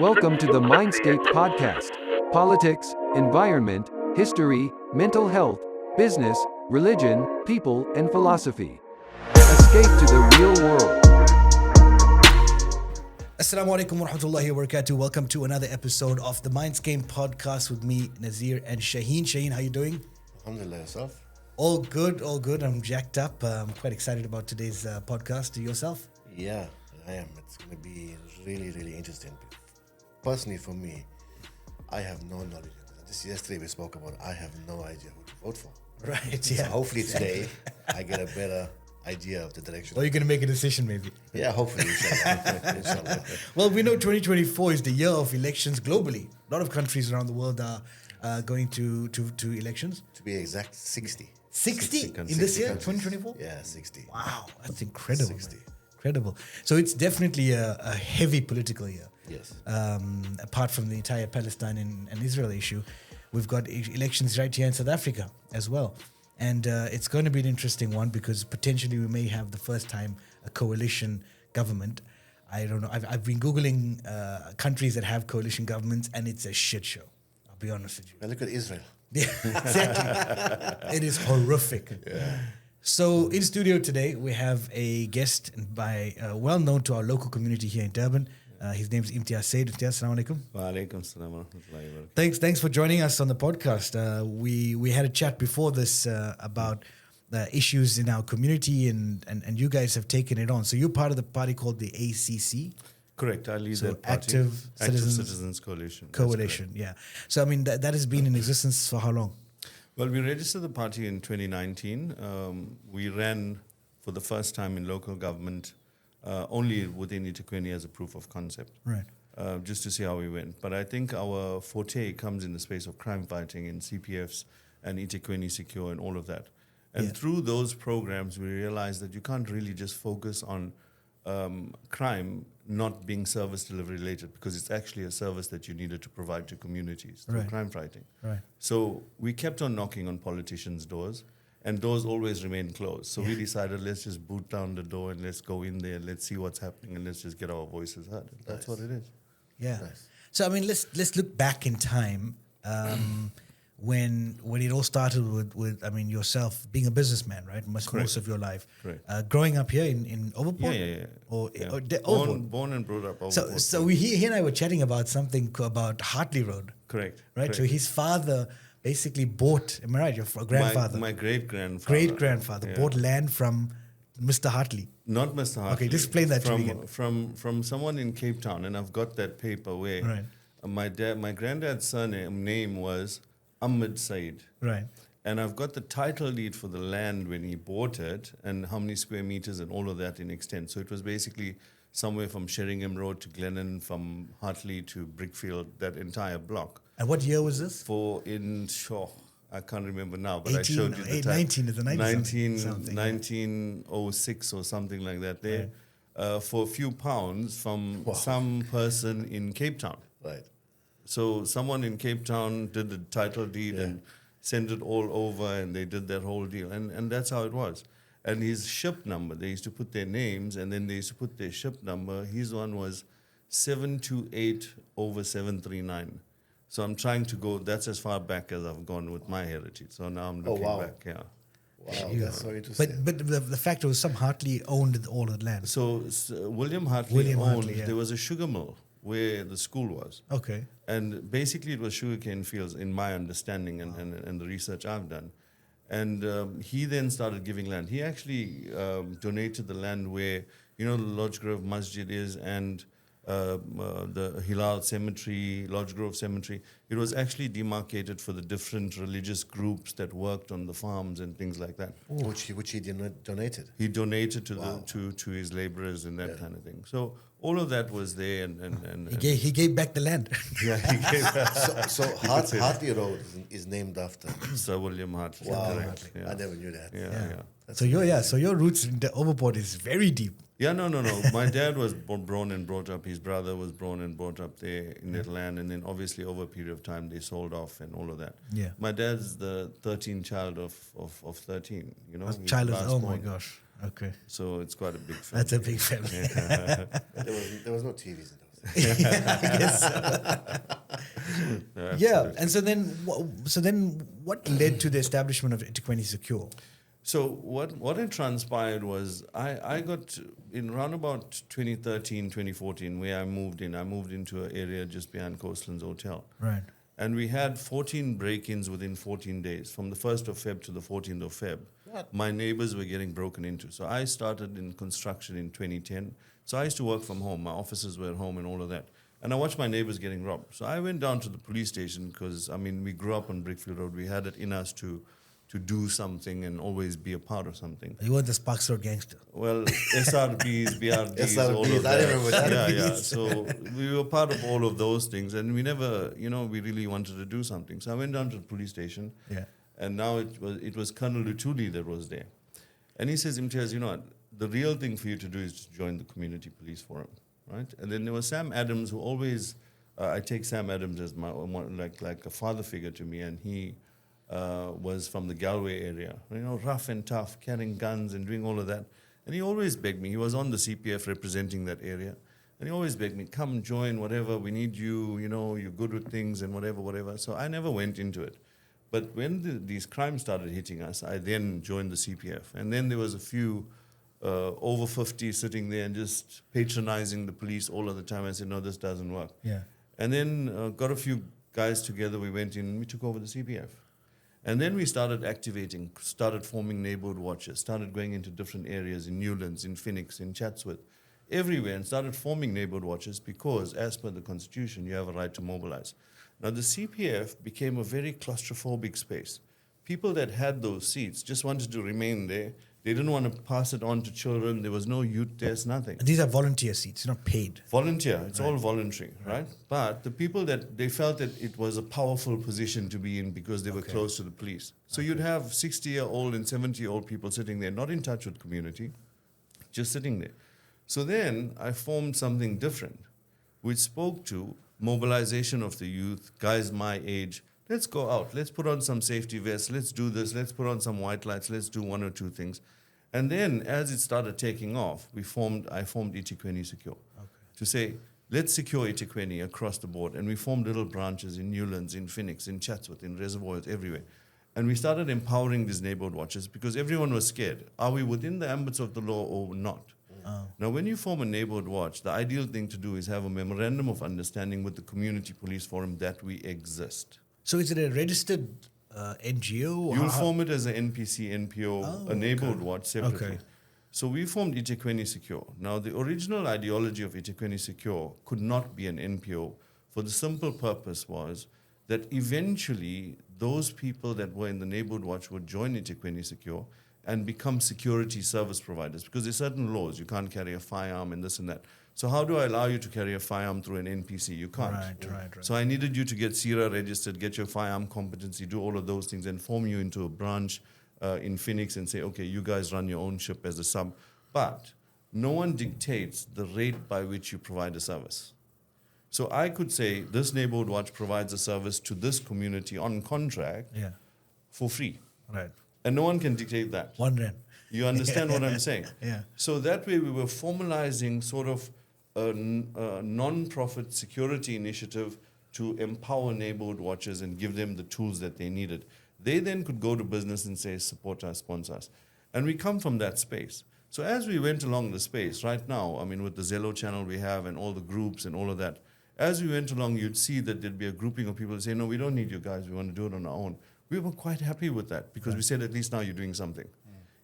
Welcome to the Mindscaped podcast. Politics, environment, history, mental health, business, religion, people, and philosophy. Escape to the real world. Assalamu alaikum wa rahmatullahi wa barakatuh. Welcome to another episode of the Mindscaped podcast with me, Nazir and Shaheen. Shaheen, how you doing? Alhamdulillah, yourself? All good, all good. I'm jacked up. I'm quite excited about today's podcast. Yourself? Yeah, I am. It's going to be really interesting. Personally, for me, I have no knowledge. Just yesterday we spoke about I have no idea who to vote for. Right, yeah. So hopefully today I get a better idea of the direction. Or you're going to make a decision maybe. Yeah, hopefully, inshallah. Inshallah. Well, we know 2024 is the year of elections globally. A lot of countries around the world are going to elections. To be exact, 60. 60 in this 60 year, countries. 2024? Yeah, 60. Wow, that's incredible. 60. Man. Incredible. So it's definitely a heavy political year. Yes. Apart from the entire Palestine and Israel issue, we've got elections right here in South Africa as well. And it's going to be an interesting one because potentially we may have the first time a coalition government. I don't know. I've been Googling countries that have coalition governments and it's a shit show. I'll be honest with you. Well, look at Israel. Yeah, exactly. It is horrific. Yeah. So in studio today, we have a guest by well known to our local community here in Durban. His name is Imtiaz. Imtiaz, assalamu alaikum. Wa alaikum salam wa rahmatullahi wa barakatuh. Thanks for joining us on the podcast. We had a chat before this about the issues in our community and you guys have taken it on. So you're part of the party called the ACC. Correct. I lead So that party. Active Citizens Coalition. That's Coalition, yeah. So I mean that has been in existence for how long? Well, we registered the party in 2019. We ran for the first time in local government only within eThekwini as a proof of concept. Right. Just to see how we went. But I think our forte comes in the space of crime fighting in CPFs and eThekwini Secure and all of that. And Yeah. through those programs, we realized that you can't really just focus on crime not being service delivery related because it's actually a service that you needed to provide to communities through Right. crime fighting. Right. So we kept on knocking on politicians' doors and doors always remained closed. So we decided let's just boot down the door and let's go in there, let's see what's happening and let's just get our voices heard. That's what it is. Yeah. Nice. So I mean, let's look back in time when it all started with I mean yourself being a businessman, right? Most of your life. Correct. Growing up here in Overport. Yeah. Or Overport. Born and brought up Overport. So he and I were chatting about something about Hartley Road. Correct. Right. Correct. So his father basically bought. Am I right? Your grandfather. My great-grandfather. Great-grandfather Yeah. bought land from Mr. Hartley. Not Mr. Hartley. Okay, just explain that to me again. From someone in Cape Town, and I've got that paper where Right. My granddad's name was Ahmed Said. Right. And I've got the title deed for the land when he bought it and how many square meters and all of that in extent. So it was basically somewhere from Sheringham Road to Glennon, from Hartley to Brickfield, that entire block. And what year was this? I can't remember now, but 18, I showed you the time. 19 is the 90 something. 1906 or something like that there, for a few pounds from some person in Cape Town. Right. So someone in Cape Town did the title deed and sent it all over and they did that whole deal. And that's how it was. And his ship number, they used to put their names and then they used to put their ship number. His one was 728/739. So I'm trying to go, that's as far back as I've gone with my heritage. So now I'm looking back, Wow, that's so interesting. But the fact was some Hartley owned all of the land. So William Hartley owned, Hartley, yeah. there was a sugar mill where the school was. Okay. And basically it was sugarcane fields in my understanding and the research I've done. And he then started giving land. He actually donated the land where, the Lodge Grove Masjid is and the Hilal Cemetery, Lodge Grove Cemetery. It was actually demarcated for the different religious groups that worked on the farms and things like that. Which he donated. He donated to his laborers and that kind of thing. So all of that was there, and He gave back the land. yeah, he gave that. So Hartley Road is named after. Sir William Hartley. Wow. Correct. Yeah. I never knew that. Yeah. So your roots in the Overport is very deep. Yeah, no. My dad was born and brought up. His brother was born and brought up there in that land. And then obviously over a period of time, they sold off and all of that. Yeah. My dad's the 13th child of 13, He's the Child of, last oh my born. gosh. Okay. So it's quite a big family. That's a big family. There was no TVs in those days. I guess so. Yeah, and so then, what led to the establishment of eThekwini Secure? So what had transpired was I got in around about 2013, 2014, where I moved into an area just behind Coastlands Hotel. Right. And we had 14 break-ins within 14 days, from the 1st of Feb to the 14th of Feb. My neighbors were getting broken into. So I started in construction in 2010. So I used to work from home. My offices were at home and all of that. And I watched my neighbors getting robbed. So I went down to the police station because, I mean, we grew up on Brickfield Road. We had it in us to do something and always be a part of something. You were the Sparks Road gangster. Well, SRBs, BRDs, all of SRBs, that. I remember that. Yeah. So we were part of all of those things, and we never, we really wanted to do something. So I went down to the police station, and now it was Colonel Lutuli that was there, and he says, Imtiaz, you know what? The real thing for you to do is to join the community police forum, right? And then there was Sam Adams, who always, I take Sam Adams as my like a father figure to me, and he was from the Galway area, rough and tough, carrying guns and doing all of that. And he always begged me. He was on the CPF representing that area. And he always begged me, come join, whatever, we need you, you're good with things and whatever. So I never went into it. But when these crimes started hitting us, I then joined the CPF. And then there was a few over 50 sitting there and just patronizing the police all of the time. I said, no, this doesn't work. Yeah. And then got a few guys together, we went in, we took over the CPF. And then we started activating, started forming neighborhood watches, started going into different areas in Newlands, in Phoenix, in Chatsworth, everywhere, and started forming neighborhood watches because, as per the Constitution, you have a right to mobilize. Now, the CPF became a very claustrophobic space. People that had those seats just wanted to remain there. They didn't want to pass it on to children. There was no youth test, nothing. And these are volunteer seats, not paid. Volunteer. It's all voluntary, right? But the people they felt that it was a powerful position to be in because they were close to the police. So you'd have 60-year-old and 70-year-old people sitting there, not in touch with community, just sitting there. So then I formed something different, which spoke to mobilization of the youth, guys my age. Let's go out. Let's put on some safety vests. Let's do this. Let's put on some white lights. Let's do one or two things. And then as it started taking off, I formed eThekwini Secure to say, let's secure eThekwini across the board. And we formed little branches in Newlands, in Phoenix, in Chatsworth, in Reservoirs, everywhere. And we started empowering these neighborhood watches because everyone was scared. Are we within the ambits of the law or not? Now, when you form a neighborhood watch, the ideal thing to do is have a memorandum of understanding with the community police forum that we exist. So is it a registered NGO? You'll form it as an NPC, NPO, a neighborhood watch separately. Okay. So we formed eThekwini Secure. Now, the original ideology of eThekwini Secure could not be an NPO for the simple purpose was that eventually those people that were in the neighborhood watch would join eThekwini Secure and become security service providers because there's certain laws. You can't carry a firearm and this and that. So how do I allow you to carry a firearm through an NPC? You can't. Right. So I needed you to get SIRA registered, get your firearm competency, do all of those things, and form you into a branch in Phoenix and say, okay, you guys run your own ship as a sub. But no one dictates the rate by which you provide a service. So I could say this neighborhood watch provides a service to this community on contract for free. Right. And no one can dictate that. $1. You understand what I'm saying? Yeah. So that way we were formalizing sort of a non-profit security initiative to empower neighborhood watchers and give them the tools that they needed. They then could go to business and say, support us, sponsor us. And we come from that space. So as we went along the space, right now, I mean, with the Zello channel we have and all the groups and all of that, as we went along, you'd see that there'd be a grouping of people that say, no, we don't need you guys. We want to do it on our own. We were quite happy with that because we said, at least now you're doing something.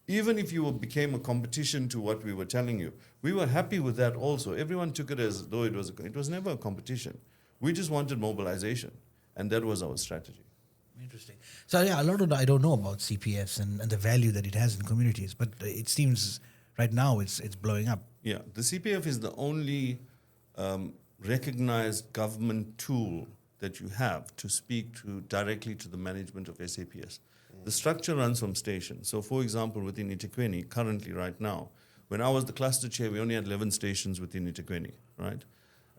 Even if you became a competition to what we were telling you, we were happy with that also. Everyone took it as though it was never a competition. We just wanted mobilization, and that was our strategy. Interesting. So yeah, a lot of I don't know about CPFs and the value that it has in communities, but it seems right now it's blowing up. Yeah, the CPF is the only recognized government tool that you have to speak to directly to the management of SAPS. The structure runs from stations. So, for example, within eThekwini, currently right now, when I was the cluster chair, we only had 11 stations within eThekwini, right?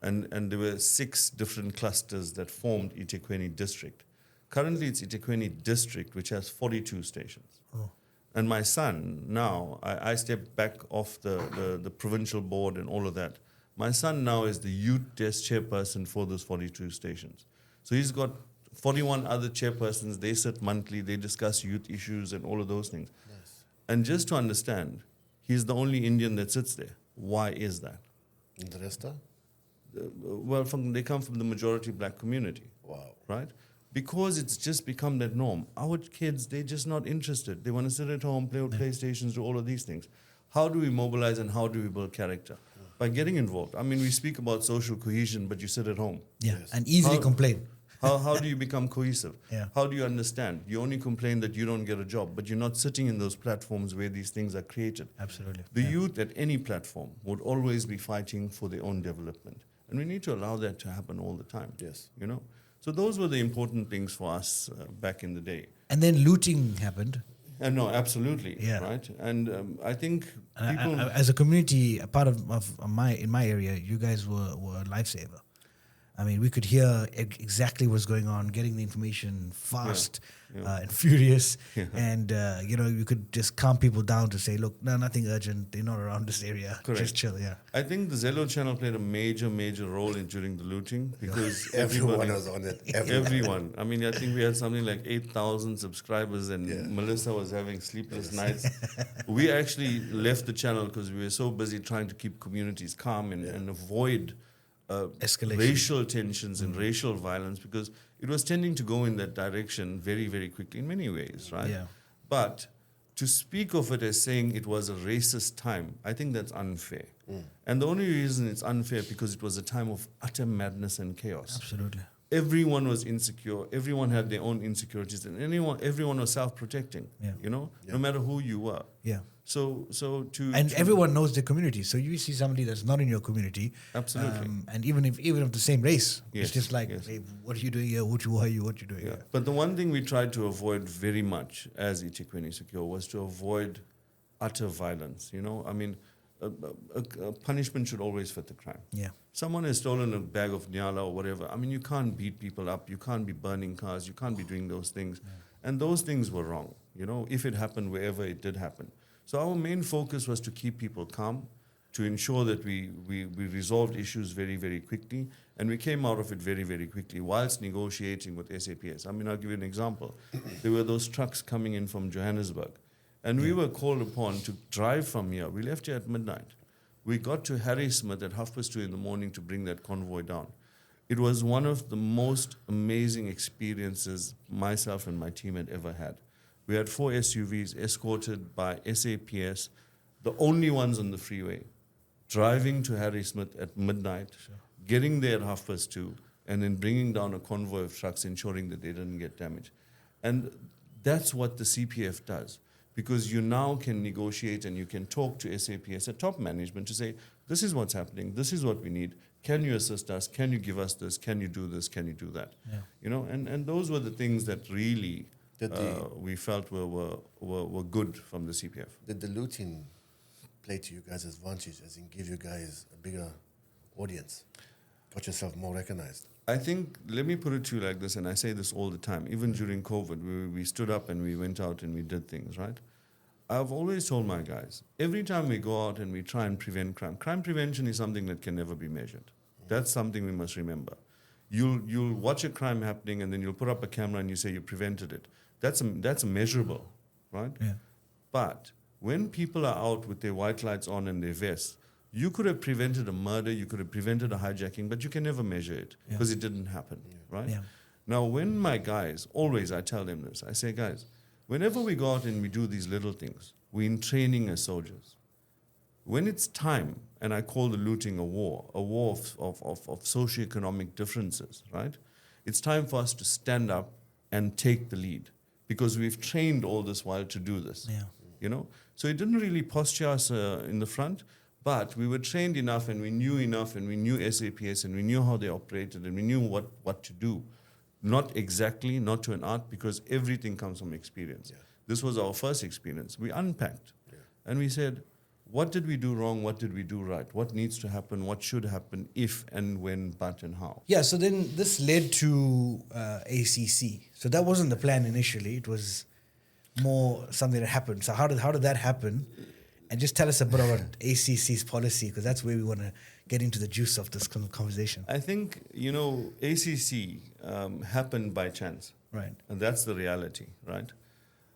And there were 6 different clusters that formed eThekwini district. Currently, it's eThekwini district, which has 42 stations. Oh. And my son, now, I stepped back off the provincial board and all of that. My son now is the youth desk chairperson for those 42 stations. So he's got 41 other chairpersons. They sit monthly. They discuss youth issues and all of those things. Nice. And just to understand, he's the only Indian that sits there. Why is that? And the rest are? Well, they come from the majority black community, Wow. right? Because it's just become that norm. Our kids, they're just not interested. They want to sit at home, play with PlayStations, do all of these things. How do we mobilize and how do we build character? By getting involved. I mean, we speak about social cohesion, but you sit at home. Yeah, Yes. and easily How- complain. How do you become cohesive? Yeah. How do you understand? You only complain that you don't get a job, but you're not sitting in those platforms where these things are created. Absolutely. The youth at any platform would always be fighting for their own development. And we need to allow that to happen all the time. Yes. You know? So those were the important things for us back in the day. And then looting happened. And no, absolutely. Yeah. Right? And I think And people... as a community, a part of in my area, you guys were a lifesaver. I mean, we could hear exactly what's going on, getting the information fast Yeah. and furious, Yeah. and you could just calm people down to say, look, no, nothing urgent. They're not around this area. Correct. Just chill. Yeah. I think the Zello channel played a major role during the looting because Everyone was on it. Everyone. I mean, I think we had something like 8,000 subscribers, and Yeah. Melissa was having sleepless nights. We actually left the channel because we were so busy trying to keep communities calm and avoid Escalation. racial tensions and racial violence, because it was tending to go in that direction very, very quickly in many ways, right? Yeah. But to speak of it as saying it was a racist time, I think that's unfair. And the only reason it's unfair because it was a time of utter madness and chaos. Absolutely. Everyone was insecure. Everyone had their own insecurities, and everyone was self-protecting. Yeah. You know, Yeah. no matter who you were. Yeah. So And to- everyone knows their community. So you see somebody that's not in your community, Absolutely. and even of the same race, Yes, it's just like, yes. hey, what are you doing here? Who are you? What you doing Yeah. here? But the one thing we tried to avoid very much as eThekwini Secure was to avoid utter violence. You know, I mean, a punishment should always fit the crime. Yeah. Someone has stolen a bag of nyala or whatever. I mean, you can't beat people up. You can't be burning cars. You can't be doing those things. And those things were wrong, you know, if it happened wherever it did happen. So our main focus was to keep people calm, to ensure that we resolved issues very, very quickly. And we came out of it very, very quickly whilst negotiating with SAPS. I mean, I'll give you an example. There were those trucks coming in from Johannesburg. And we were called upon to drive from here. We left here at midnight. We got to Harrismith at 2:30 in the morning to bring that convoy down. It was one of the most amazing experiences myself and my team had ever had. We had 4 SUVs escorted by SAPS, the only ones on the freeway, driving to Harrismith at midnight, getting there at 2:30, and then bringing down a convoy of trucks, ensuring that they didn't get damaged. And that's what the CPF does. Because you now can negotiate and you can talk to SAPS at top management to say, this is what's happening, this is what we need, can you assist us, can you give us this, can you do this, can you do that? Yeah. You know, and those were the things that really we felt were good from the CPF. Did the looting play to you guys' advantage, as in give you guys a bigger audience? Got yourself more recognized? I think, let me put it to you like this, and I say this all the time, even during COVID, we stood up and we went out and we did things, right? I've always told my guys, every time we go out and we try and prevent crime prevention is something that can never be measured. That's something we must remember. You'll watch a crime happening and then you'll put up a camera and you say you prevented it. That's measurable, right? Yeah. But when people are out with their white lights on and their vests, you could have prevented a murder, you could have prevented a hijacking, but you can never measure it because it didn't happen, right? Yeah. Now, when my guys, always I tell them this, I say, guys, whenever we go out and we do these little things, we're in training as soldiers. When it's time, and I call the looting a war of socioeconomic differences, right? It's time for us to stand up and take the lead because we've trained all this while to do this, Yeah. you know? So it didn't really posture us in the front, but we were trained enough and we knew enough and we knew SAPS and we knew how they operated and we knew what to do. Not exactly, not to an art, because everything comes from experience. Yeah. This was our first experience. We unpacked and we said, what did we do wrong? What did we do right? What needs to happen? What should happen? If and when, but and how? Yeah, so then this led to ACC. So that wasn't the plan initially. It was more something that happened. So how did that happen? And just tell us a bit about ACC's policy, because that's where we want to get into the juice of this conversation. I think, ACC happened by chance. Right. And that's the reality, right?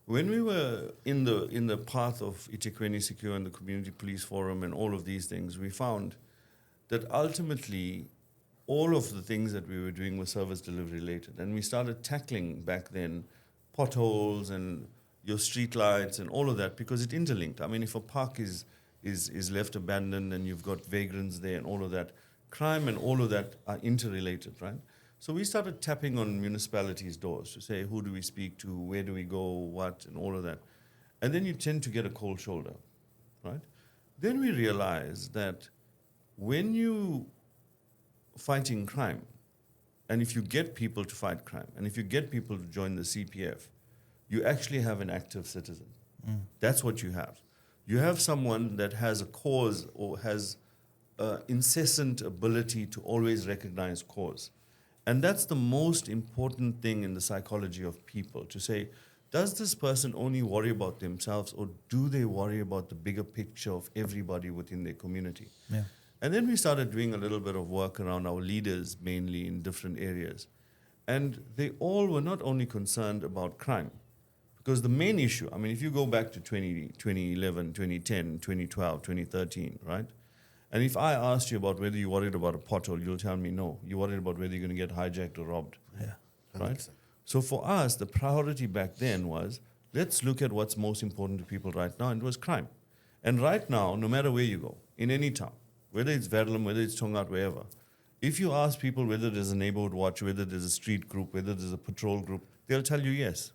When we were in the path of eThekwini Secure and the Community Police Forum and all of these things, we found that ultimately all of the things that we were doing were service delivery related. And we started tackling back then potholes and your street lights and all of that because it interlinked. I mean, if a park is left abandoned and you've got vagrants there and all of that, crime and all of that are interrelated, right? So we started tapping on municipalities' doors to say, who do we speak to, where do we go, what, and all of that. And then you tend to get a cold shoulder, right? Then we realized that when you fighting crime, and if you get people to fight crime, and if you get people to join the CPF, you actually have an active citizen. That's what you have. You have someone that has a cause or has incessant ability to always recognize cause. And that's the most important thing in the psychology of people, to say, does this person only worry about themselves or do they worry about the bigger picture of everybody within their community? Yeah. And then we started doing a little bit of work around our leaders, mainly in different areas. And they all were not only concerned about crime, because the main issue, I mean, if you go back to 2011, 2010, 2012, 2013, right? And if I asked you about whether you worried about a pothole, you'll tell me no. You worried about whether you're going to get hijacked or robbed. Yeah. Right? 100%. So for us, the priority back then was, let's look at what's most important to people right now, and it was crime. And right now, no matter where you go, in any town, whether it's Verulam, whether it's Tongat, wherever, if you ask people whether there's a neighborhood watch, whether there's a street group, whether there's a patrol group, they'll tell you yes.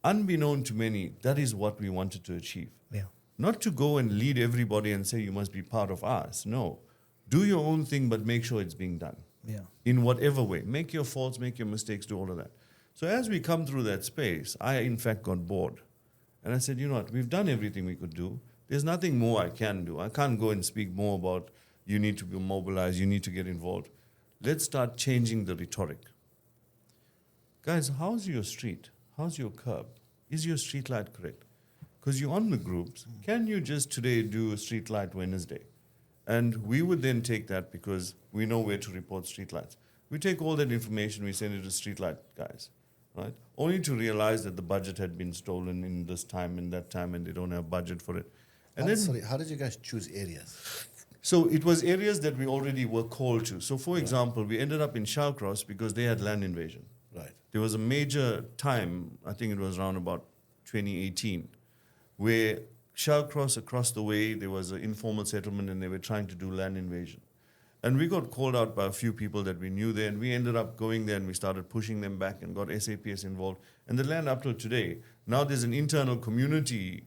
Unbeknown to many, that is what we wanted to achieve. Yeah. Not to go and lead everybody and say you must be part of us. No. Do your own thing, but make sure it's being done. Yeah. In whatever way. Make your faults, make your mistakes, do all of that. So as we come through that space, I in fact got bored. And I said, you know what, we've done everything we could do. There's nothing more I can do. I can't go and speak more about you need to be mobilized, you need to get involved. Let's start changing the rhetoric. Guys, how's your street? How's your curb? Is your street light correct? Because you're on the groups. Can you just today do a street light Wednesday? And we would then take that because we know where to report street lights. We take all that information, we send it to street light guys, right? Only to realize that the budget had been stolen in this time and that time and they don't have budget for it. And then, How did you guys choose areas? so it was areas that we already were called to. So for example, we ended up in Shallcross because they had land invasion. Right. There was a major time, I think it was around about 2018, where Shallcross across the way, there was an informal settlement and they were trying to do land invasion. And we got called out by a few people that we knew there, and we ended up going there and we started pushing them back and got SAPS involved. And the land up till today, now there's an internal community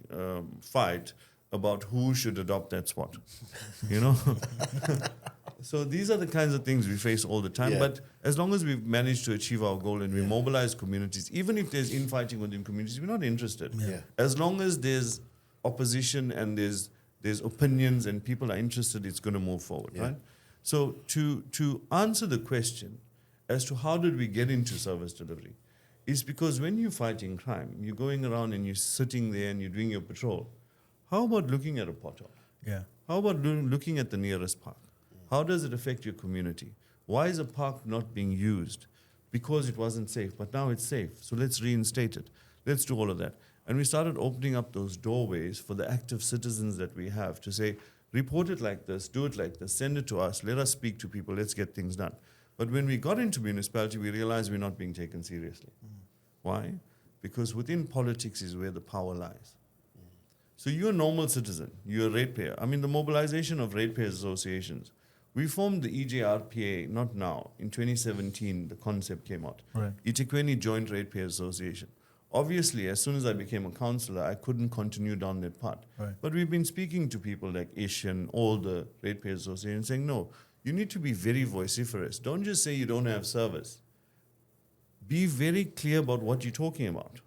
fight about who should adopt that spot, you know? So these are the kinds of things we face all the time. Yeah. But as long as we've managed to achieve our goal and we mobilize communities, even if there's infighting within communities, we're not interested. Yeah. As long as there's opposition and there's opinions and people are interested, it's going to move forward, Yeah. right? So to answer the question as to how did we get into service delivery, is because when you're fighting crime, you're going around and you're sitting there and you're doing your patrol. How about looking at a pothole? Yeah. How about looking at the nearest park? How does it affect your community? Why is a park not being used? Because it wasn't safe, but now it's safe. So let's reinstate it. Let's do all of that. And we started opening up those doorways for the active citizens that we have to say, report it like this, do it like this, send it to us, let us speak to people, let's get things done. But when we got into municipality, we realized we're not being taken seriously. Why? Because within politics is where the power lies. So you're a normal citizen, you're a ratepayer. I mean, the mobilization of ratepayers associations. We formed the EJRPA, not now, in 2017, the concept came out. Right. eThekwini Joint Ratepayers Association. Obviously, as soon as I became a councillor, I couldn't continue down that path. Right. But we've been speaking to people like Ish and all the ratepayers associations saying, no, you need to be very vociferous. Don't just say you don't have service. Be very clear about what you're talking about.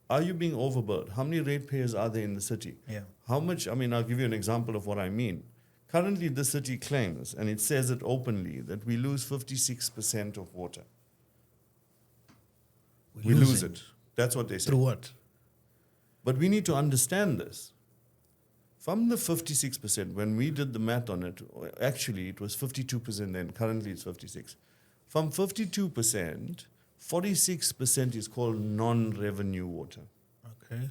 Are you being overbilled? How many ratepayers are there in the city? Yeah. How much, I mean, I'll give you an example of what I mean. Currently, the city claims, and it says it openly, that we lose 56% of water. We lose losing. it. That's what they say. Through what? But we need to understand this. From the 56%, when we did the math on it, actually it was 52% then, currently it's 56. From 52%, 46% is called non-revenue water. Okay.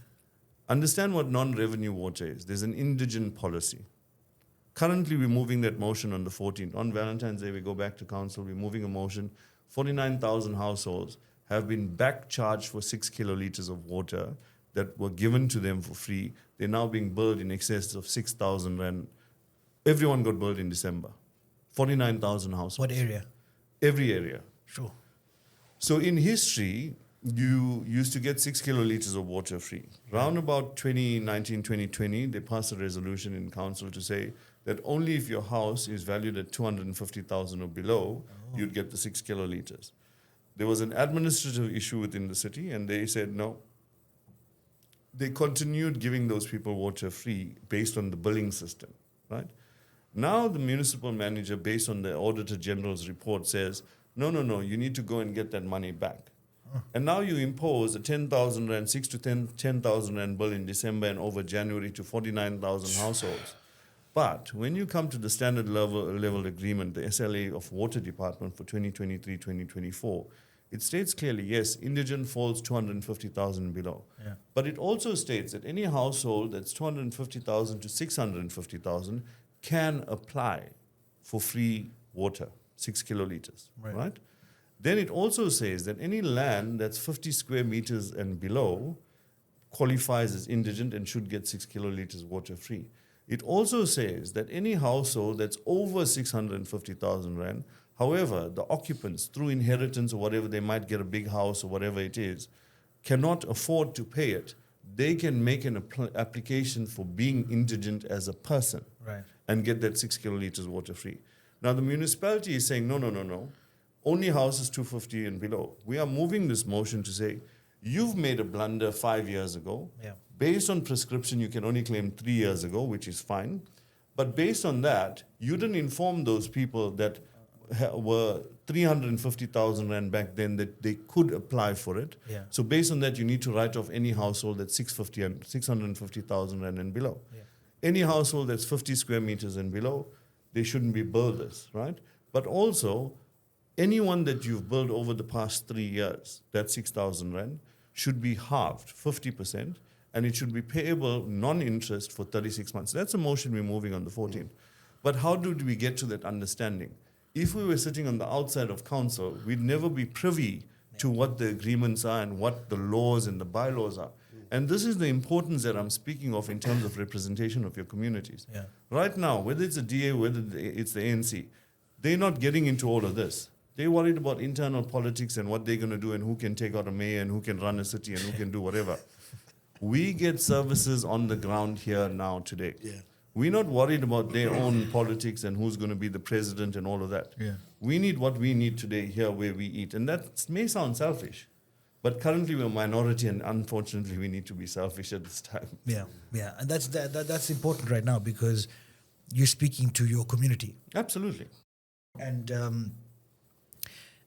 Understand what non-revenue water is. There's an indigent policy. Currently, we're moving that motion on the 14th. On Valentine's Day, we go back to council. We're moving a motion. 49,000 households have been back charged for 6 kiloliters of water that were given to them for free. They're now being billed in excess of 6,000 rand. Everyone got billed in December. 49,000 households. What area? Every area. Sure. So in history, you used to get 6 kiloliters of water free. Round about 2019, 2020, they passed a resolution in council to say that only if your house is valued at 250,000 or below, you'd get the 6 kiloliters. There was an administrative issue within the city, and they said no. They continued giving those people water free based on the billing system, right? Now the municipal manager, based on the Auditor General's report, says, no, you need to go and get that money back. And now you impose a 10,000 rand, 6 to 10,000 rand bill in December and over January to 49,000 households. But when you come to the standard level agreement, the SLA of Water Department for 2023-2024, it states clearly, yes, indigent falls 250,000 and below. Yeah. But it also states that any household that's 250,000 to 650,000 can apply for free water, 6 kiloliters, right? Then it also says that any land that's 50 square meters and below qualifies as indigent and should get 6 kiloliters water free. It also says that any household that's over 650,000 rand, however, the occupants, through inheritance or whatever, they might get a big house or whatever it is, cannot afford to pay it, they can make an application for being indigent as a person and get that 6 kiloliters water free. Now, the municipality is saying, no. Only houses 250 and below. We are moving this motion to say, you've made a blunder 5 years ago. Yeah. Based on prescription, you can only claim 3 years ago, which is fine. But based on that, you didn't inform those people that were 350,000 rand back then that they could apply for it. Yeah. So based on that, you need to write off any household that's 650,000 rand and below. Yeah. Any household that's 50 square meters and below, they shouldn't be billed this, right? But also, anyone that you've billed over the past 3 years, that 6,000 rand, should be halved, 50%, and it should be payable non-interest for 36 months. That's a motion we're moving on the 14th. But how did we get to that understanding? If we were sitting on the outside of council, we'd never be privy to what the agreements are and what the laws and the bylaws are. And this is the importance that I'm speaking of in terms of representation of your communities. Yeah. Right now, whether it's the DA, whether it's the ANC, they're not getting into all of this. They're worried about internal politics and what they're going to do and who can take out a mayor and who can run a city and who can do whatever. We get services on the ground here now today. Yeah. We're not worried about their own politics and who's going to be the president and all of that. Yeah. We need what we need today here where we eat. And that may sound selfish, but currently we're a minority and unfortunately we need to be selfish at this time. Yeah. And that's important right now because you're speaking to your community. Absolutely. And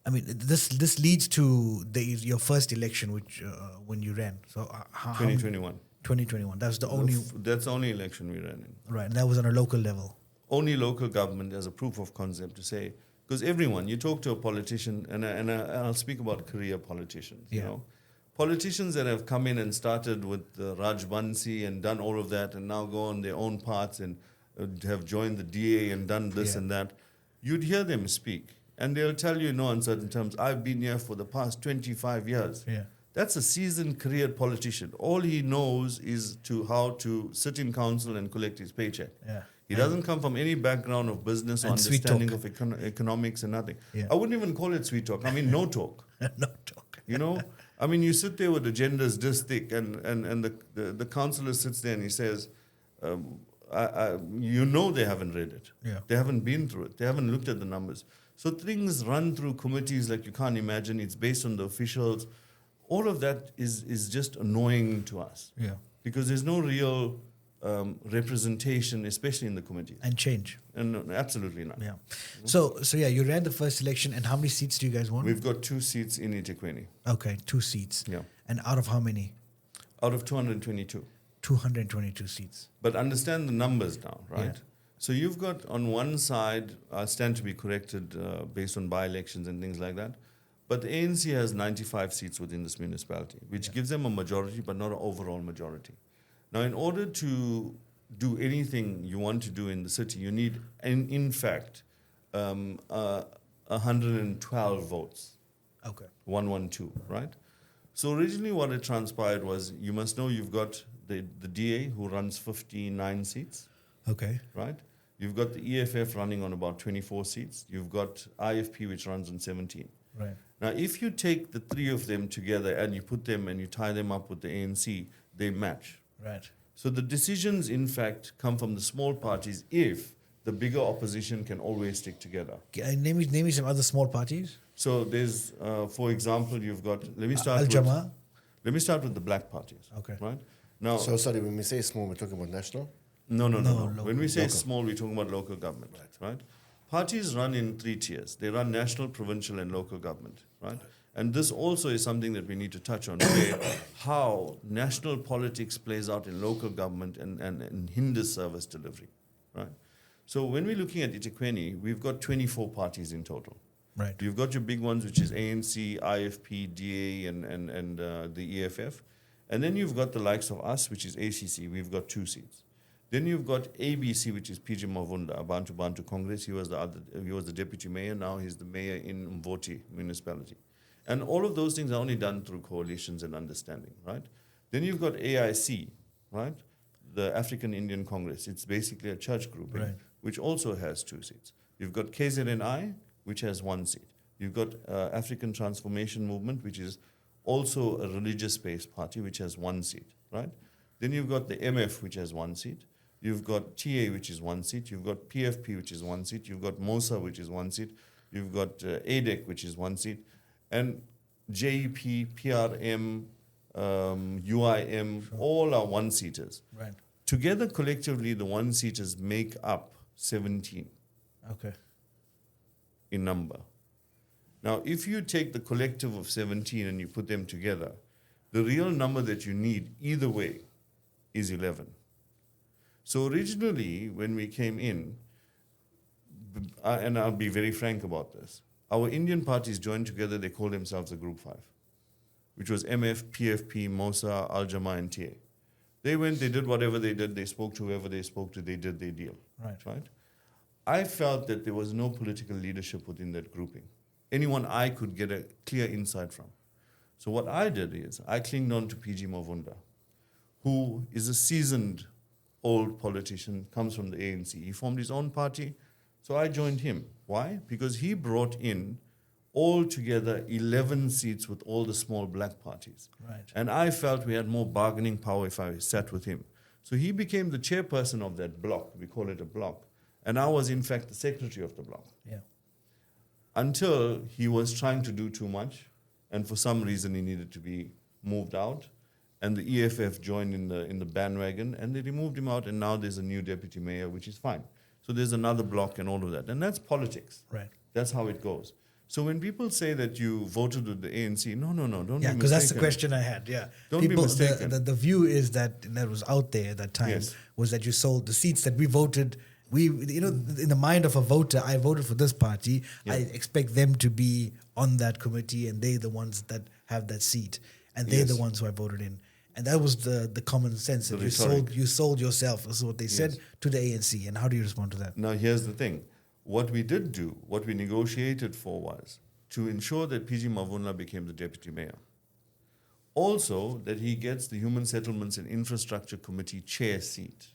I mean, this leads to your first election, which when you ran. So 2021. 2021. That's the only That's the only election we ran in. right. And that was on a local level. Only local government as a proof of concept to say, because everyone, you talk to a politician, and I'll speak about career politicians, you Yeah. know. Politicians that have come in and started with Raj Bansi and done all of that and now go on their own paths and have joined the DA and done this and that, you'd hear them speak. And they'll tell you in no uncertain terms, I've been here for the past 25 years. Yeah. That's a seasoned career politician. All he knows is how to sit in council and collect his paycheck. Yeah. He doesn't come from any background of business or And sweet understanding talk. of economics and nothing. Yeah. I wouldn't even call it sweet talk. I mean, no talk. No talk. You know, I mean, you sit there with agendas this thick, and the councillor sits there and he says, you know, they haven't read it. Yeah. They haven't been through it. They haven't looked at the numbers. So things run through committees like you can't imagine. It's based on the officials. All of that is just annoying to us. Yeah. Because there's no real representation, especially in the committees. And change. And no, absolutely not. Yeah. So yeah, you ran the first election, and how many seats do you guys want? We've got 2 seats in eThekwini. Okay, 2 seats. Yeah. And out of how many? Out of 222. 222 seats. But understand the numbers now, right? Yeah. So you've got on one side, I stand to be corrected based on by-elections and things like that, but the ANC has 95 seats within this municipality, which gives them a majority, but not an overall majority. Now, in order to do anything you want to do in the city, you need, in fact, 112 votes. Okay. 112, right? So originally what it transpired was, you must know you've got the DA who runs 59 seats, Okay. right? You've got the EFF running on about 24 seats. You've got IFP which runs on 17. Right. Now, if you take the three of them together and you put them and you tie them up with the ANC, they match. Right. So the decisions, in fact, come from the small parties if the bigger opposition can always stick together. Name me some other small parties. So there's, for example, you've got, let me start with the black parties. Okay. Right? Now, So sorry, when we say small, we're talking about national? no. local. When we say small, we're talking about local government, right? Parties run in 3 tiers. They run national, provincial, and local government, right? And this also is something that we need to touch on, where how national politics plays out in local government and hinders service delivery, right? So when we're looking at eThekwini, we've got 24 parties in total. Right. You've got your big ones, which is ANC, IFP, DA, and the EFF. And then you've got the likes of us, which is ACC. We've got 2 seats. Then you've got ABC, which is PG Mavunda, Bantu Congress. He was the deputy mayor. Now he's the mayor in Mvoti municipality. And all of those things are only done through coalitions and understanding, right? Then you've got AIC, right? The African Indian Congress. It's basically a church group, Right. which also has 2 seats. You've got KZNI, which has 1 seat. You've got African Transformation Movement, which is also a religious-based party, which has 1 seat, right? Then you've got the MF, which has 1 seat. You've got TA, which is 1 seat. You've got PFP, which is 1 seat. You've got MOSA, which is 1 seat. You've got ADEC, which is 1 seat. And JEP, PRM, UIM, all are 1-seaters. Right. Together, collectively, the 1-seaters make up 17 Okay. in number. Now, if you take the collective of 17 and you put them together, the real number that you need either way is 11. So originally, when we came in, and I'll be very frank about this, our Indian parties joined together, they called themselves a Group 5, which was MF, PFP, MOSA, Al-Jama, and TA. They went, they did whatever they did, they spoke to whoever they spoke to, they did their deal. Right. I felt that there was no political leadership within that grouping. Anyone I could get a clear insight from. So what I did is, I clinged on to PG Mavunda, who is a seasoned old politician, comes from the ANC. He formed his own party, so I joined him. Why? Because he brought in altogether 11 seats with all the small black parties. Right. And I felt we had more bargaining power if I sat with him. So he became the chairperson of that block. We call it a block. And I was, in fact, the secretary of the block. Yeah. Until he was trying to do too much, and for some reason he needed to be moved out. And the EFF joined in the bandwagon, and they removed him out, and now there's a new deputy mayor, which is fine. So there's another block and all of that. And that's politics. Right. That's how it goes. So when people say that you voted with the ANC, no, don't be mistaken. Yeah, because that's the question I had. Yeah. Don't be People, mistaken. The view is that was out there at that time Yes. was that you sold the seats that we voted. In the mind of a voter, I voted for this party. Yeah. I expect them to be on that committee, and they're the ones that have that seat, and they're the Yes. ones who I voted in. And that was the common sense. The That rhetoric. you sold yourself, is what they said, Yes. to the ANC. And how do you respond to that? Now, here's the thing. What we did do, what we negotiated for was to ensure that PG Mavunla became the deputy mayor. Also, that he gets the Human Settlements and Infrastructure Committee chair seat.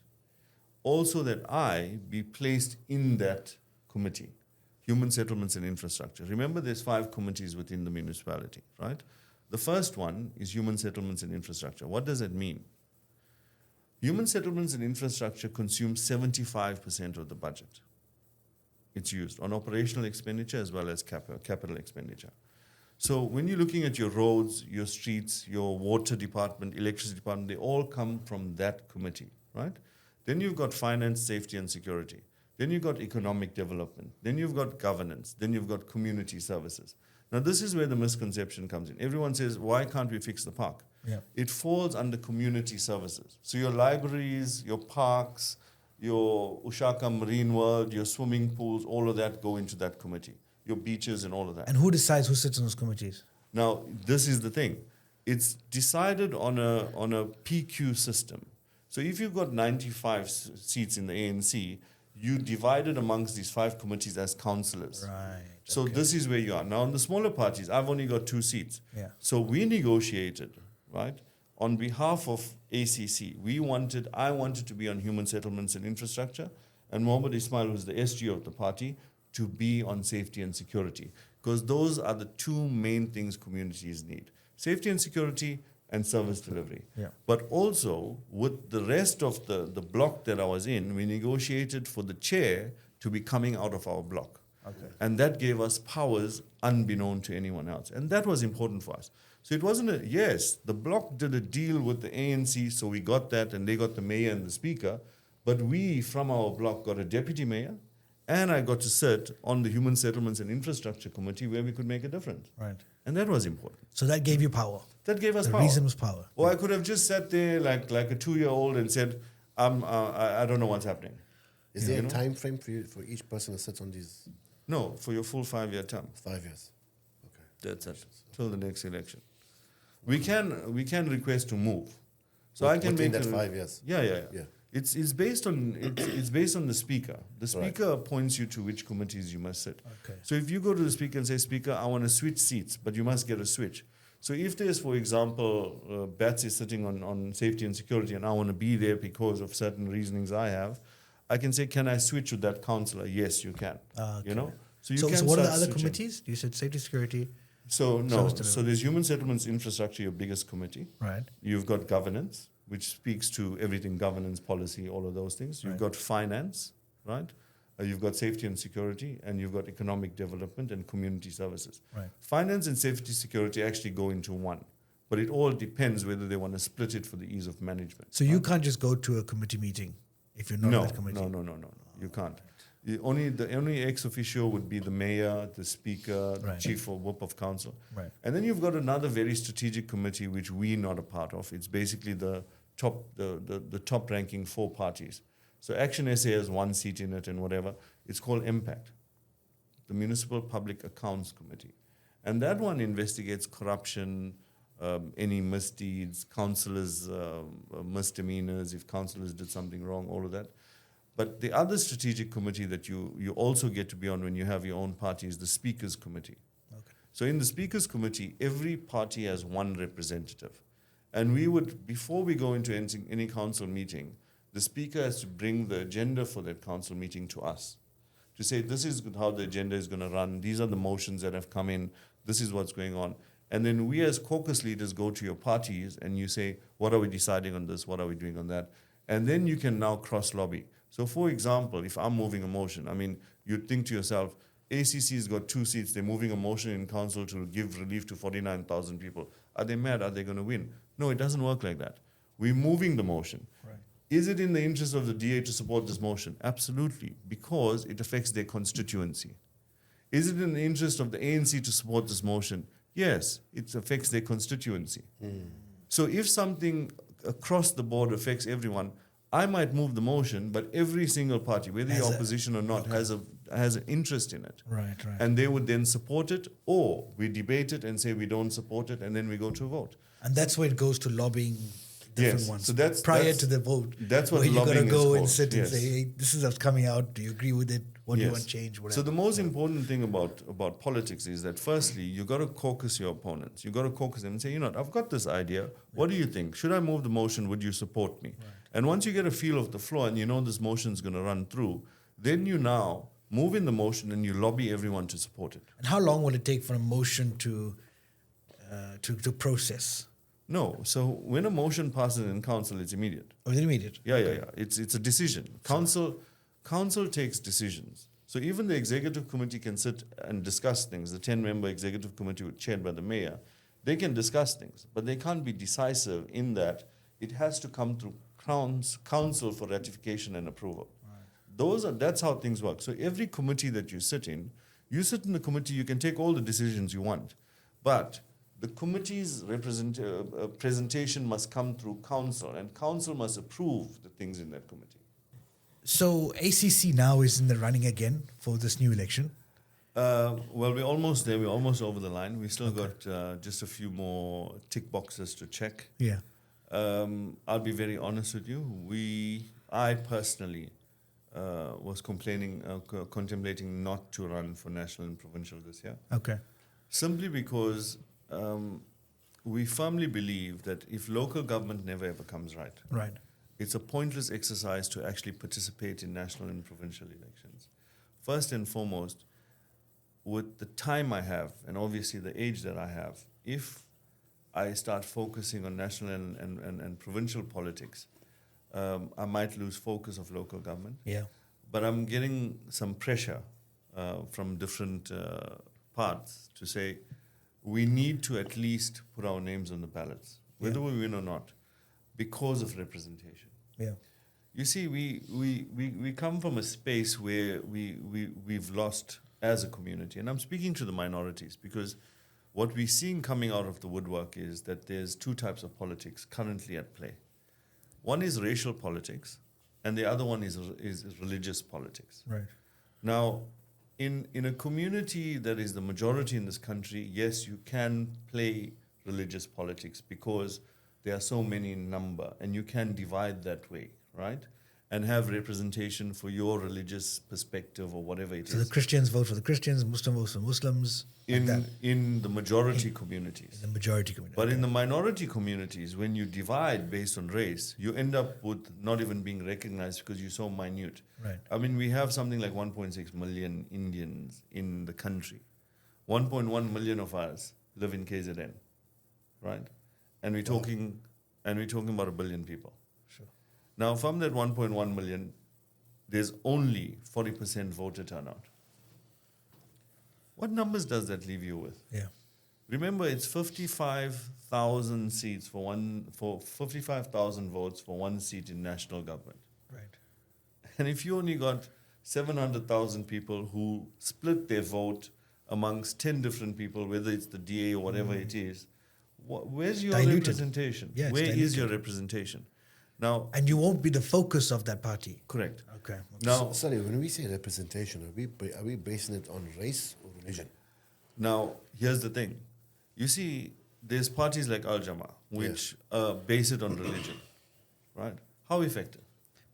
Also, that I be placed in that committee, Human Settlements and Infrastructure. Remember, there's 5 committees within the municipality, right? The first one is Human Settlements and Infrastructure. What does that mean? Human Settlements and Infrastructure consumes 75% of the budget. It's used on operational expenditure as well as capital expenditure. So when you're looking at your roads, your streets, your water department, electricity department, they all come from that committee, right? Then you've got finance, safety, and security. Then you've got economic development. Then you've got governance. Then you've got community services. Now, this is where the misconception comes in. Everyone says, why can't we fix the park? Yeah. It falls under community services. So your libraries, your parks, your Ushaka Marine World, your swimming pools, all of that go into that committee. Your beaches and all of that. And who decides who sits on those committees? Now, this is the thing. It's decided on a PQ system. So if you've got 95 seats in the ANC, you divide it amongst these 5 committees as councillors. Right. So this is where you are. Now, in the smaller parties, I've only got 2 seats. Yeah. So we negotiated, right, on behalf of ACC. I wanted to be on human settlements and infrastructure, and Mohammed Ismail, who's the SG of the party, to be on safety and security. Because those are the 2 main things communities need. Safety and security and service delivery. Yeah. But also, with the rest of the block that I was in, we negotiated for the chair to be coming out of our block. Okay. And that gave us powers unbeknown to anyone else. And that was important for us. So it wasn't yes, the bloc did a deal with the ANC, so we got that, and they got the mayor and the speaker. But we, from our bloc, got a deputy mayor, and I got to sit on the Human Settlements and Infrastructure Committee where we could make a difference. Right. And that was important. So that gave you power. That gave us The power. reason was power. Or I could have just sat there like a 2-year-old and said, I don't know what's happening. Is there a time frame for each person that sits on these No, for your full 5-year term. 5 years? Okay. That's it. Till the next election. We can request to move. So I can Within make that a- 5 years. Yeah. Yeah. It's based on it's based on the speaker. The speaker appoints you to which committees you must sit. Okay. So if you go to the speaker and say, Speaker, I want to switch seats, but you must get a switch. So if there's, for example, Bats is sitting on safety and security, and I want to be there because of certain reasonings I have, I can say, can I switch with that councillor? Yes, you can. Okay. You know. So you So can what are the start other switching. committees? You said safety, security. So no. Service delivery. So there's human settlements infrastructure, your biggest committee. Right. You've got governance, which speaks to everything, governance, policy, all of those things. You've Right. got finance, right? You've got safety and security, and you've got economic development and community services. Right. Finance and safety security actually go into one, but it all depends whether they want to split it for the ease of management. So you can't just go to a committee meeting if you're not No, on that committee. no. You can't. The only ex officio would be the mayor, the speaker, the Right. chief or whip of council. Right. And then you've got another very strategic committee which we're not a part of. It's basically the top ranking 4 parties. So Action SA has 1 seat in it and whatever. It's called Impact, the Municipal Public Accounts Committee. And that one investigates corruption, any misdeeds, councillors' misdemeanors, if councillors did something wrong, all of that. But the other strategic committee that you also get to be on when you have your own party is the Speakers Committee. Okay. So in the Speakers Committee, every party has 1 representative. And we would, before we go into any council meeting, the speaker has to bring the agenda for that council meeting to us to say, this is how the agenda is going to run. These are the motions that have come in. This is what's going on. And then we as caucus leaders go to your parties and you say, what are we deciding on this? What are we doing on that? And then you can now cross-lobby. So for example, if I'm moving a motion, I mean, you'd think to yourself, ACC's got 2 seats. They're moving a motion in council to give relief to 49,000 people. Are they mad? Are they going to win? No, it doesn't work like that. We're moving the motion. Right. Is it in the interest of the DA to support this motion? Absolutely, because it affects their constituency. Is it in the interest of the ANC to support this motion? Yes, it affects their constituency. So if something across the board affects everyone, I might move the motion, but every single party, whether you're opposition or not, has an interest in it. Right. And they would then support it, or we debate it and say we don't support it, and then we go to a vote. And that's where it goes to lobbying different Yes, ones. so that's- prior that's- to the vote. that's what where you got to lobbying is go and called, sit and yes. say, hey, this is what's coming out. Do you agree with it? What do you Yes. want change? Whatever. So the most important thing about politics is that firstly, you got to caucus your opponents. You got to caucus them and say, I've got this idea. What do you think? Should I move the motion? Would you support me? Right. And once you get a feel of the floor and you know this motion is going to run through, then you now move in the motion and you lobby everyone to support it. And how long will it take for a motion to process? No. So when a motion passes in council, it's immediate. Or is it immediate? Yeah. It's a decision. Council takes decisions. So even the executive committee can sit and discuss things. The 10-member executive committee chaired by the mayor, they can discuss things, but they can't be decisive in that it has to come through council for ratification and approval. Right. That's how things work. So every committee that you sit in, You sit in the committee, you can take all the decisions you want, but the committee's presentation must come through council, and council must approve the things in that committee. So ACC now is in the running again for this new election. Well, we're almost there. We're almost over the line. We still got just a few more tick boxes to check. Yeah. I'll be very honest with you. I personally was contemplating not to run for national and provincial this year. Okay. Simply because we firmly believe that if local government never ever comes right, Right. it's a pointless exercise to actually participate in national and provincial elections. First and foremost, with the time I have, and obviously the age that I have, if I start focusing on national and provincial politics, I might lose focus of local government. Yeah. But I'm getting some pressure from different parts to say we need to at least put our names on the ballots, whether we win or not, because of representation. Yeah. You see, we come from a space where we've lost as a community, and I'm speaking to the minorities because what we're seeing coming out of the woodwork is that there's two types of politics currently at play. One is racial politics, and the other one is religious politics. Right. Now, in a community that is the majority in this country, yes, you can play religious politics because there are so many in number, and you can divide that way, right? And have representation for your religious perspective or whatever it So is. the Christians vote for the Christians, Muslims vote for Muslims. In the majority communities. The majority community. But in the minority communities, when you divide based on race, you end up with not even being recognized because you're so minute. Right. I mean, we have something like 1.6 million Indians in the country. 1.1 million of us live in KZN, right? And we're talking about 1 billion people. Sure. Now, from that 1.1 million, there's only 40% voter turnout. What numbers does that leave you with? Yeah. Remember, it's 55,000 seats for 55,000 votes for one seat in national government. Right. And if you only got 700,000 people who split their vote amongst 10 different people, whether it's the DA or whatever it is, where's your Diluted. representation? Yeah, it's Where is diluted. your representation? Now, And you won't be the focus of that party. correct. Okay. Now, Sorry, when we say representation, are we basing it on race or religion? Now, here's the thing. You see, there's parties like Al Jama, which base it on religion, right? How effective?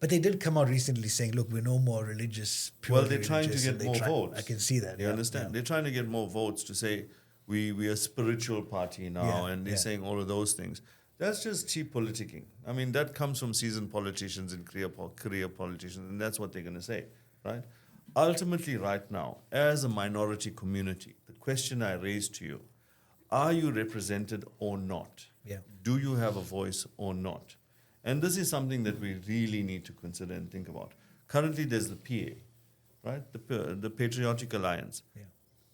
But they did come out recently saying, look, we're no more religious. Well, purely they're trying to religious, get and they more try- votes. I can see that. You understand? They're trying to get more votes to say we are a spiritual party now, Yeah, and they're yeah. saying all of those things. That's just cheap politicking. I mean, that comes from seasoned politicians and career politicians, and that's what they're going to say, right? Ultimately, right now, as a minority community, the question I raise to you, are you represented or not? Yeah. Do you have a voice or not? And this is something that we really need to consider and think about. Currently, there's the PA, right? The Patriotic Alliance. Yeah.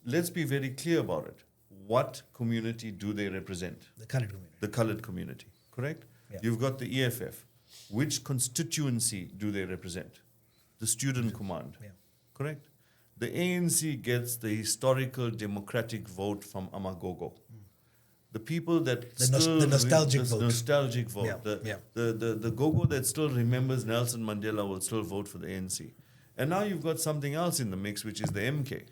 Let's be very clear about it. What community do they represent? The colored community. The colored community, correct? Yeah. You've got the EFF. Which constituency do they represent? The Student Command, Yeah. correct? The ANC gets the historical democratic vote from Amagogo. The people that The nostalgic vote. nostalgic vote. Yeah, The Gogo that still remembers Nelson Mandela will still vote for the ANC. And now you've got something else in the mix, which is the MK.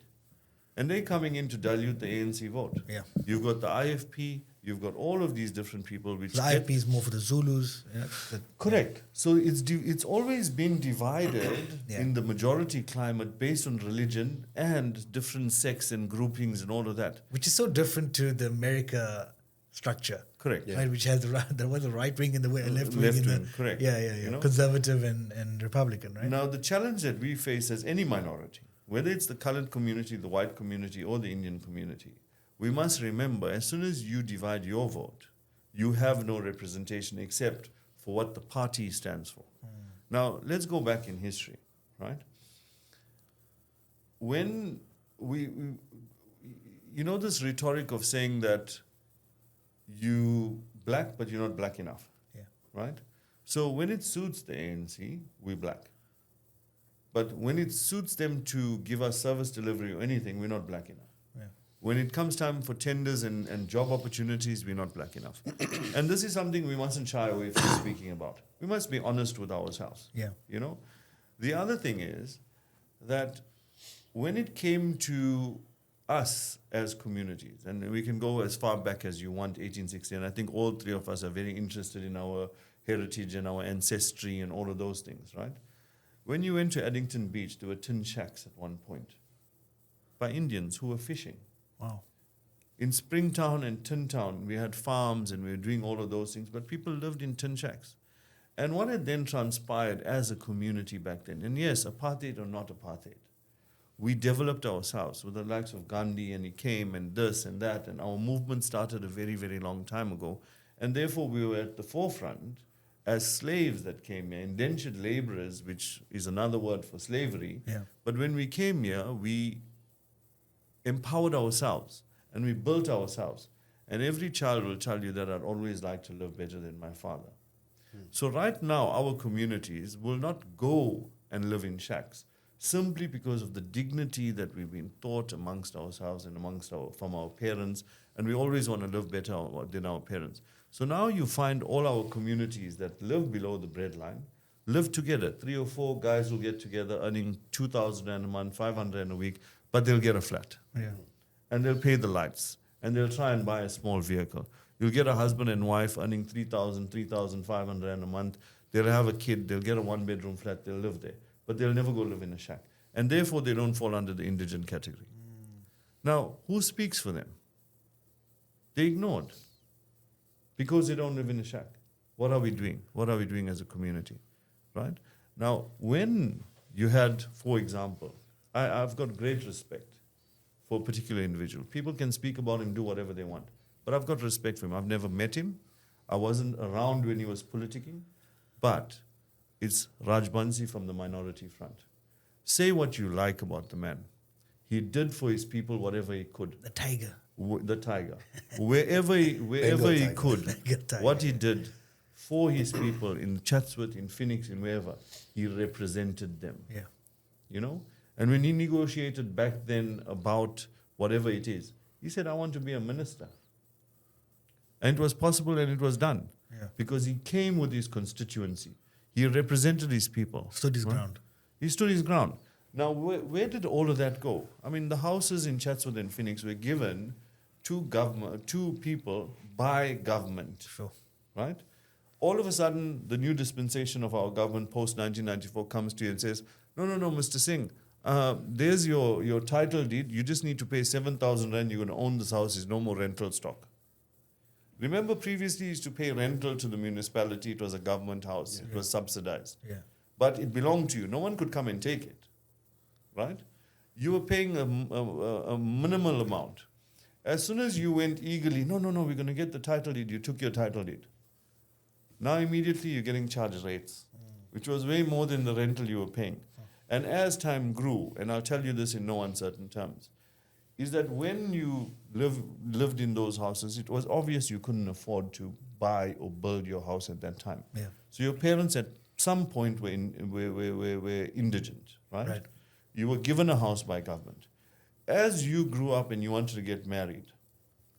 And they're coming in to dilute the ANC vote. Yeah. You've got the IFP, you've got all of these different people which The get- IFP is more for the Zulus. Yeah. Correct. So it's always been divided Yeah. in the majority climate based on religion and different sects and groupings and all of that. Which is so different to the America structure. Correct. Right, which has there was a right wing and the left wing. Left in wing, the, correct. Yeah. You know? Conservative and Republican, right? Now, the challenge that we face as any minority, whether it's the colored community, the white community, or the Indian community, we must remember as soon as you divide your vote, you have no representation except for what the party stands for. Now, let's go back in history, right? When we you know this rhetoric of saying that you black, but you're not black enough, Yeah. right? So when it suits the ANC, we're black. But when it suits them to give us service delivery or anything, we're not black enough. Yeah. When it comes time for tenders and job opportunities, we're not black enough. And this is something we mustn't shy away from speaking about. We must be honest with ourselves. Yeah. You know? The other thing is that when it came to us as communities, and we can go as far back as you want, 1860, and I think all three of us are very interested in our heritage and our ancestry and all of those things, right? When you went to Addington Beach, there were tin shacks at one point by Indians who were fishing. Wow. In Springtown and Tin Town, we had farms and we were doing all of those things, but people lived in tin shacks. And what had then transpired as a community back then, and yes, apartheid or not apartheid, we developed ourselves with the likes of Gandhi, and he came and this and that, and our movement started a very, very long time ago. And therefore, we were at the forefront as slaves that came here, indentured laborers, which is another word for slavery. Yeah. But when we came here, we empowered ourselves and we built ourselves. And every child will tell you that I'd always like to live better than my father. So right now, our communities will not go and live in shacks simply because of the dignity that we've been taught amongst ourselves and from our parents, and we always want to live better than our parents. So now you find all our communities that live below the breadline live together. 3 or 4 guys will get together earning 2,000 Rand a month, 500 Rand a week, but they'll get a flat. Yeah. And they'll pay the lights, and they'll try and buy a small vehicle. You'll get a husband and wife earning 3,000, 3,500 Rand a month. They'll have a kid, they'll get a 1-bedroom flat, they'll live there. But they'll never go live in a shack. And therefore, they don't fall under the indigent category. Now, who speaks for them? They're ignored because they don't live in a shack. What are we doing? What are we doing as a community? Right? Now, when you had, for example, I've got great respect for a particular individual. People can speak about him, do whatever they want. But I've got respect for him. I've never met him. I wasn't around when he was politicking. But it's Rajbansi from the Minority Front. Say what you like about the man. He did for his people whatever he could. The tiger. The tiger. Wherever he could, Tiger. what he did for his people in Chatsworth, in Phoenix, in wherever, he represented them. Yeah. You know? And when he negotiated back then about whatever it is, he said, I want to be a minister. And it was possible and it was done. Yeah. Because he came with his constituency. He represented his people. Stood his ground. He stood his ground. Now, where did all of that go? I mean, the houses in Chatsworth and Phoenix were given to people by government. Sure. Right? All of a sudden, the new dispensation of our government post-1994 comes to you and says, no, Mr. Singh, there's your title deed. You just need to pay 7,000 Rand. You're going to own this house. There's no more rental stock. Remember, previously, you used to pay rental to the municipality. It was a government house. Yeah. It was subsidized. Yeah. But it belonged to you. No one could come and take it. Right? You were paying a minimal amount. As soon as you went eagerly, no, we're going to get the title deed. You took your title deed. Now, immediately, you're getting charged rates, which was way more than the rental you were paying. And as time grew, and I'll tell you this in no uncertain terms, is that when you lived in those houses, it was obvious you couldn't afford to buy or build your house at that time. Yeah. So your parents at some point were indigent, right? Right. You were given a house by government. As you grew up and you wanted to get married,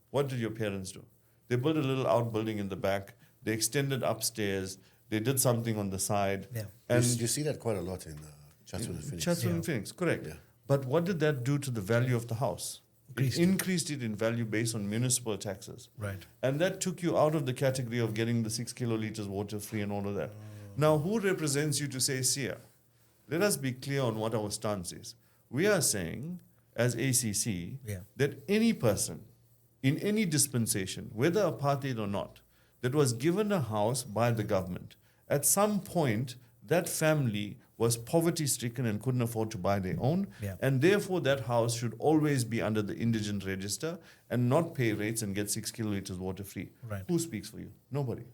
what did your parents do? They built a little outbuilding in the back. They extended upstairs. They did something on the side. Yeah. And You see that quite a lot in Chatsworth and Phoenix. Chatsworth and Phoenix, correct. Yeah. But what did that do to the value of the house? Increased It it. increased it in value based on municipal taxes. Right. And that took you out of the category of getting the 6 kiloliters water free and all of that. Now, who represents you to say, Sia? Let us be clear on what our stance is. We are saying, as ACC, Yeah. that any person in any dispensation, whether apartheid or not, that was given a house by the government, at some point, that family was poverty-stricken and couldn't afford to buy their own, Yeah. and therefore that house should always be under the indigent register and not pay rates and get 6 kiloliters water free. Right. Who speaks for you? Nobody.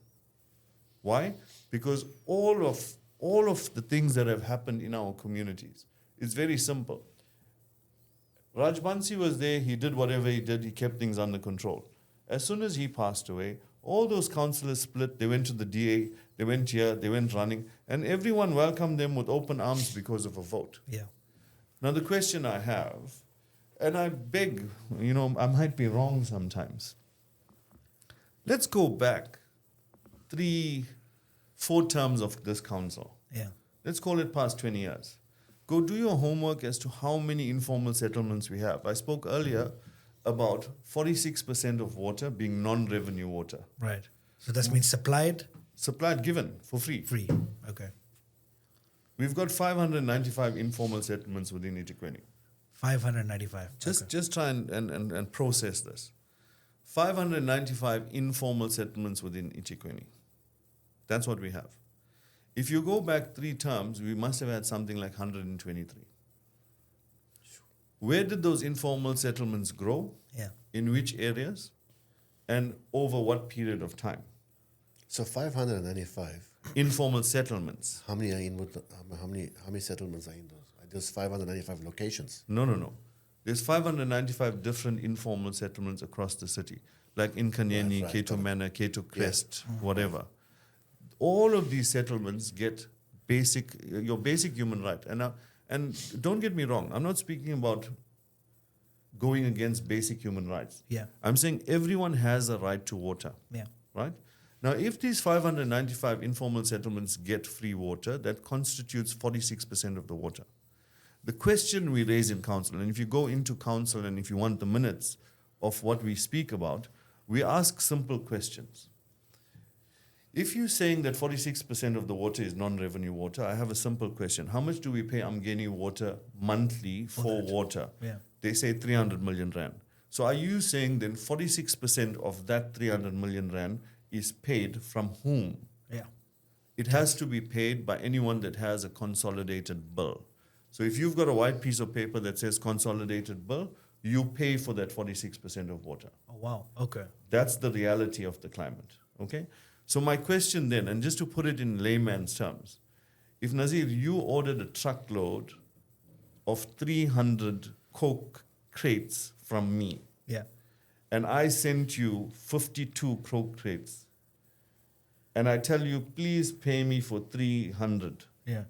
Why? Because all of the things that have happened in our communities, it's very simple. Rajbansi was there, he did whatever he did, he kept things under control. As soon as he passed away, all those councillors split. They went to the DA, they went here, they went running, and everyone welcomed them with open arms because of a vote. Yeah. Now, the question I have, and I beg, I might be wrong sometimes. Let's go back 3-4 terms of this council. Yeah. Let's call it past 20 years. Go do your homework as to how many informal settlements we have. I spoke earlier about 46% of water being non-revenue water. Right. So that means supplied, Given for free. free. Okay. We've got 595 informal settlements within eThekwini. 595. Just try and process this. 595 informal settlements within eThekwini. That's what we have. If you go back 3 terms, we must have had something like 123. Where did those informal settlements grow? Yeah. In which areas? And over what period of time? So 595. Informal settlements. How many are in? How many settlements are in those? Are those 595 locations? No. There's 595 different informal settlements across the city, like in Kanyeni, Right. Keto Manor, Keto Crest, whatever. All of these settlements get your basic human right. And don't get me wrong, I'm not speaking about going against basic human rights. Yeah. I'm saying everyone has a right to water. Yeah. Right? Now, if these 595 informal settlements get free water, that constitutes 46% of the water. The question we raise in council, and if you go into council and if you want the minutes of what we speak about, we ask simple questions. If you're saying that 46% of the water is non-revenue water, I have a simple question. How much do we pay Umgeni Water monthly for water? Yeah. They say 300 million rand. So are you saying then 46% of that 300 million rand is paid from whom? Yeah. It has to be paid by anyone that has a consolidated bill. So if you've got a white piece of paper that says consolidated bill, you pay for that 46% of water. Oh, wow. Okay. That's the reality of the climate. Okay? So my question then, and just to put it in layman's terms, if Nazir, you ordered a truckload of 300 Coke crates from me, Yeah. and I sent you 52 Coke crates, and I tell you, please pay me for 300, Yeah.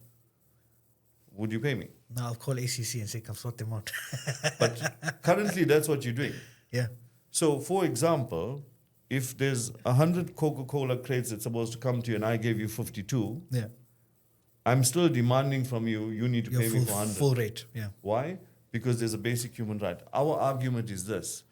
would you pay me? Now I'll call ACC and say, come sort them out. But currently, that's what you're doing. Yeah. So, for example, if there's 100 Coca-Cola crates that's supposed to come to you and I gave you 52, Yeah. I'm still demanding from you, you need to Your pay me for 100. full rate. Yeah. Why? Because there's a basic human right. Our argument is this.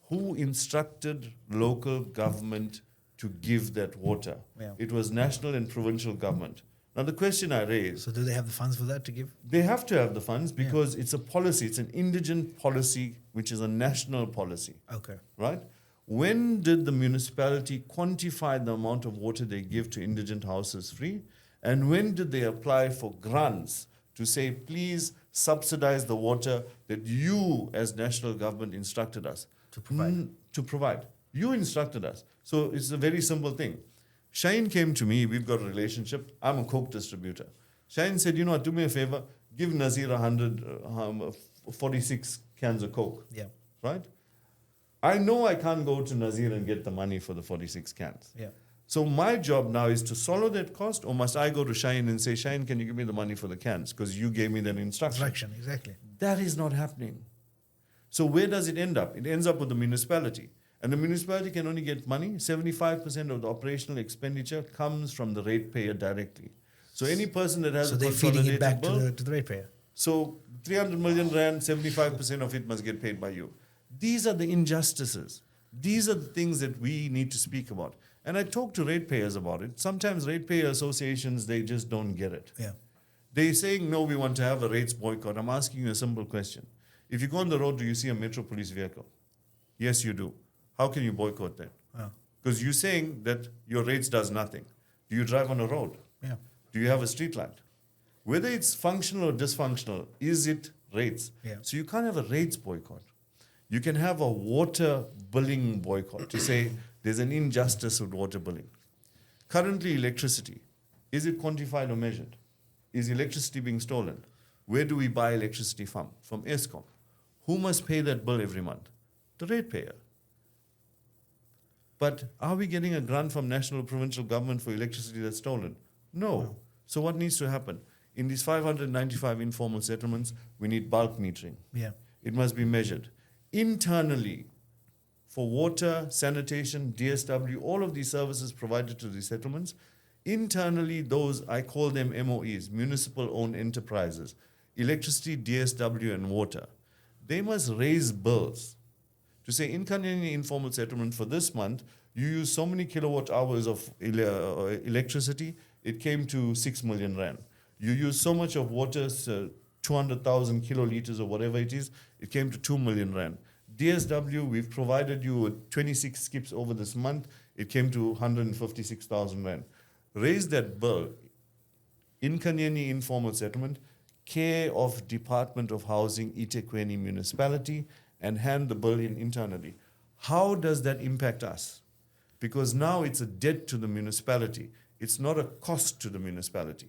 Who instructed local government to give that water? Yeah. It was national and provincial government. Now, the question I raise, So do they have the funds for that to give? they have to have the funds because it's a policy. It's an indigent policy, which is a national policy. Okay. Right? When did the municipality quantify the amount of water they give to indigent houses free? And when did they apply for grants to say, please subsidize the water that you as national government instructed us To provide. to provide? You instructed us. So it's a very simple thing. Shine came to me, we've got a relationship, I'm a Coke distributor. Shine said, you know what, do me a favor, give Nazir 46 cans of Coke. Yeah. Right? I know I can't go to Nazir and get the money for the 46 cans. Yeah. So my job now is to swallow that cost, or must I go to Shine and say, Shine, can you give me the money for the cans? Because you gave me that instruction. Exactly. That is not happening. So where does it end up? It ends up with the municipality. And the municipality can only get money. 75% of the operational expenditure comes from the ratepayer directly. So any person that has So a they're feeding it back consolidated to the ratepayer. so 300 million rand, 75% of it must get paid by you. These are the injustices. These are the things that we need to speak about. And I talk to ratepayers about it. Sometimes ratepayer associations, they just don't get it. Yeah. They're saying, no, we want to have a rates boycott. I'm asking you a simple question. If you go on the road, do you see a Metro Police vehicle? Yes, you do. How can you boycott that? Yeah. Because you're saying that your rates does nothing. Do you drive on a road? Yeah. Do you have a street light? Whether it's functional or dysfunctional, is it rates? Yeah. So you can't have a rates boycott. You can have a water billing boycott to say there's an injustice with water billing. Currently, electricity, is it quantified or measured? Is electricity being stolen? Where do we buy electricity from? From ESCOM. Who must pay that bill every month? The ratepayer. But are we getting a grant from national or provincial government for electricity that's stolen? No. So what needs to happen? In these 595 informal settlements, we need bulk metering. Yeah. It must be measured. Internally, for water, sanitation, DSW, all of these services provided to these settlements, internally those, I call them MOEs, municipal-owned enterprises, electricity, DSW, and water, they must raise bills to say, in Kanyani informal settlement for this month, you use so many kilowatt hours of electricity, it came to 6 million rand. You use so much of water, 200,000 kiloliters or whatever it is, it came to 2 million rand. DSW, we've provided you with 26 skips over this month, it came to 156,000 rand. Raise that bill in Kanyani informal settlement, care of Department of Housing, eThekwini municipality, and hand the bill in internally. How does that impact us? Because now it's a debt to the municipality. It's not a cost to the municipality.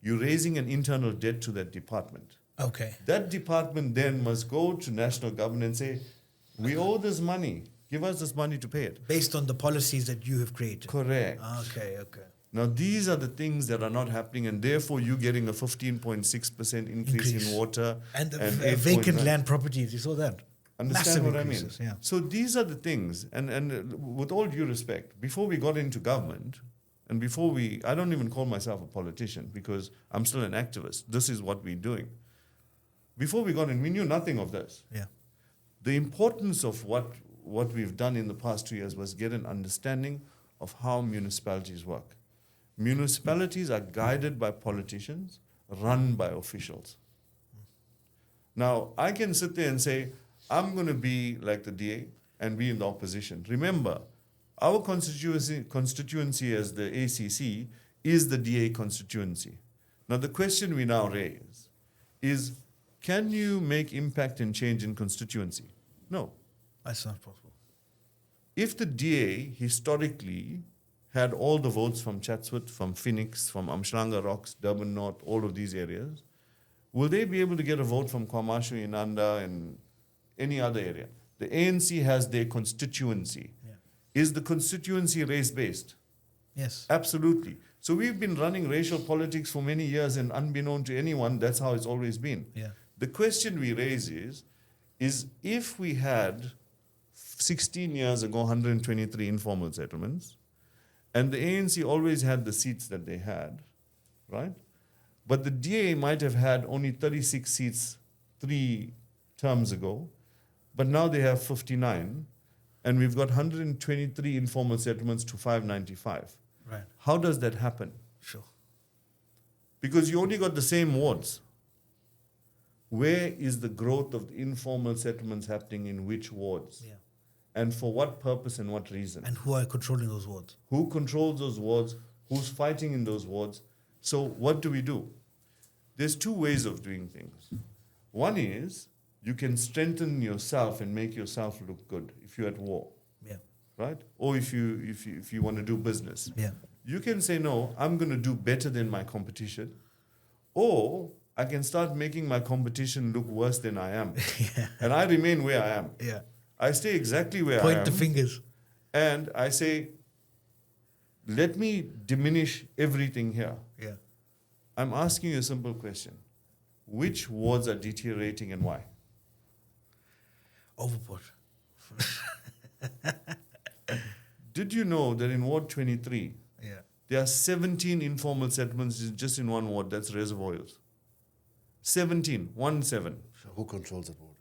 You're raising an internal debt to that department. Okay. That department then must go to national government and say, we owe this money. Give us this money to pay it. Based on the policies that you have created. Correct. Okay. Now, these are the things that are not happening, and therefore you're getting a 15.6% increase in water. And the 8.9. vacant land properties, you saw that? Understand Massive what increases, I mean? yeah. So these are the things, and with all due respect, before we got into government, and I don't even call myself a politician because I'm still an activist. This is what we're doing. Before we got in, we knew nothing of this. Yeah. The importance of what we've done in the past 2 years was get an understanding of how municipalities work. Municipalities are guided by politicians, run by officials. Now, I can sit there and say, I'm going to be like the DA and be in the opposition. Remember, our constituency as the ACC is the DA constituency. Now, the question we now raise is, can you make impact and change in constituency? No. That's not possible. If the DA historically had all the votes from Chatsworth, from Phoenix, from Amshlanga Rocks, Durban North, all of these areas, will they be able to get a vote from Kwamashu, Inanda, and any other area? The ANC has their constituency. Yeah. Is the constituency race-based? Yes. Absolutely. So we've been running racial politics for many years, and unbeknown to anyone, that's how it's always been. Yeah. The question we raise is if we had 16 years ago 123 informal settlements, and the ANC always had the seats that they had, right? But the DA might have had only 36 seats 3 terms ago, but now they have 59, and we've got 123 informal settlements to 595. Right. How does that happen? Sure. Because you only got the same wards. Where is the growth of the informal settlements happening in which wards? Yeah. And for what purpose and what reason? And who are controlling those wards? Who controls those wards? Who's fighting in those wards? So what do we do? There's 2 ways of doing things. One is you can strengthen yourself and make yourself look good if you're at war, Yeah. right? Or if you want to do business. Yeah. You can say, no, I'm going to do better than my competition. Or I can start making my competition look worse than I am. Yeah. And I remain where I am. Yeah. I stay exactly where I am. Point the fingers. And I say, let me diminish everything here. Yeah. I'm asking you a simple question. Which wards are deteriorating and why? Overboard. Did you know that in Ward 23, Yeah. there are 17 informal settlements just in one ward? That's Reservoir Hills. 17, 1-7. So who controls that board?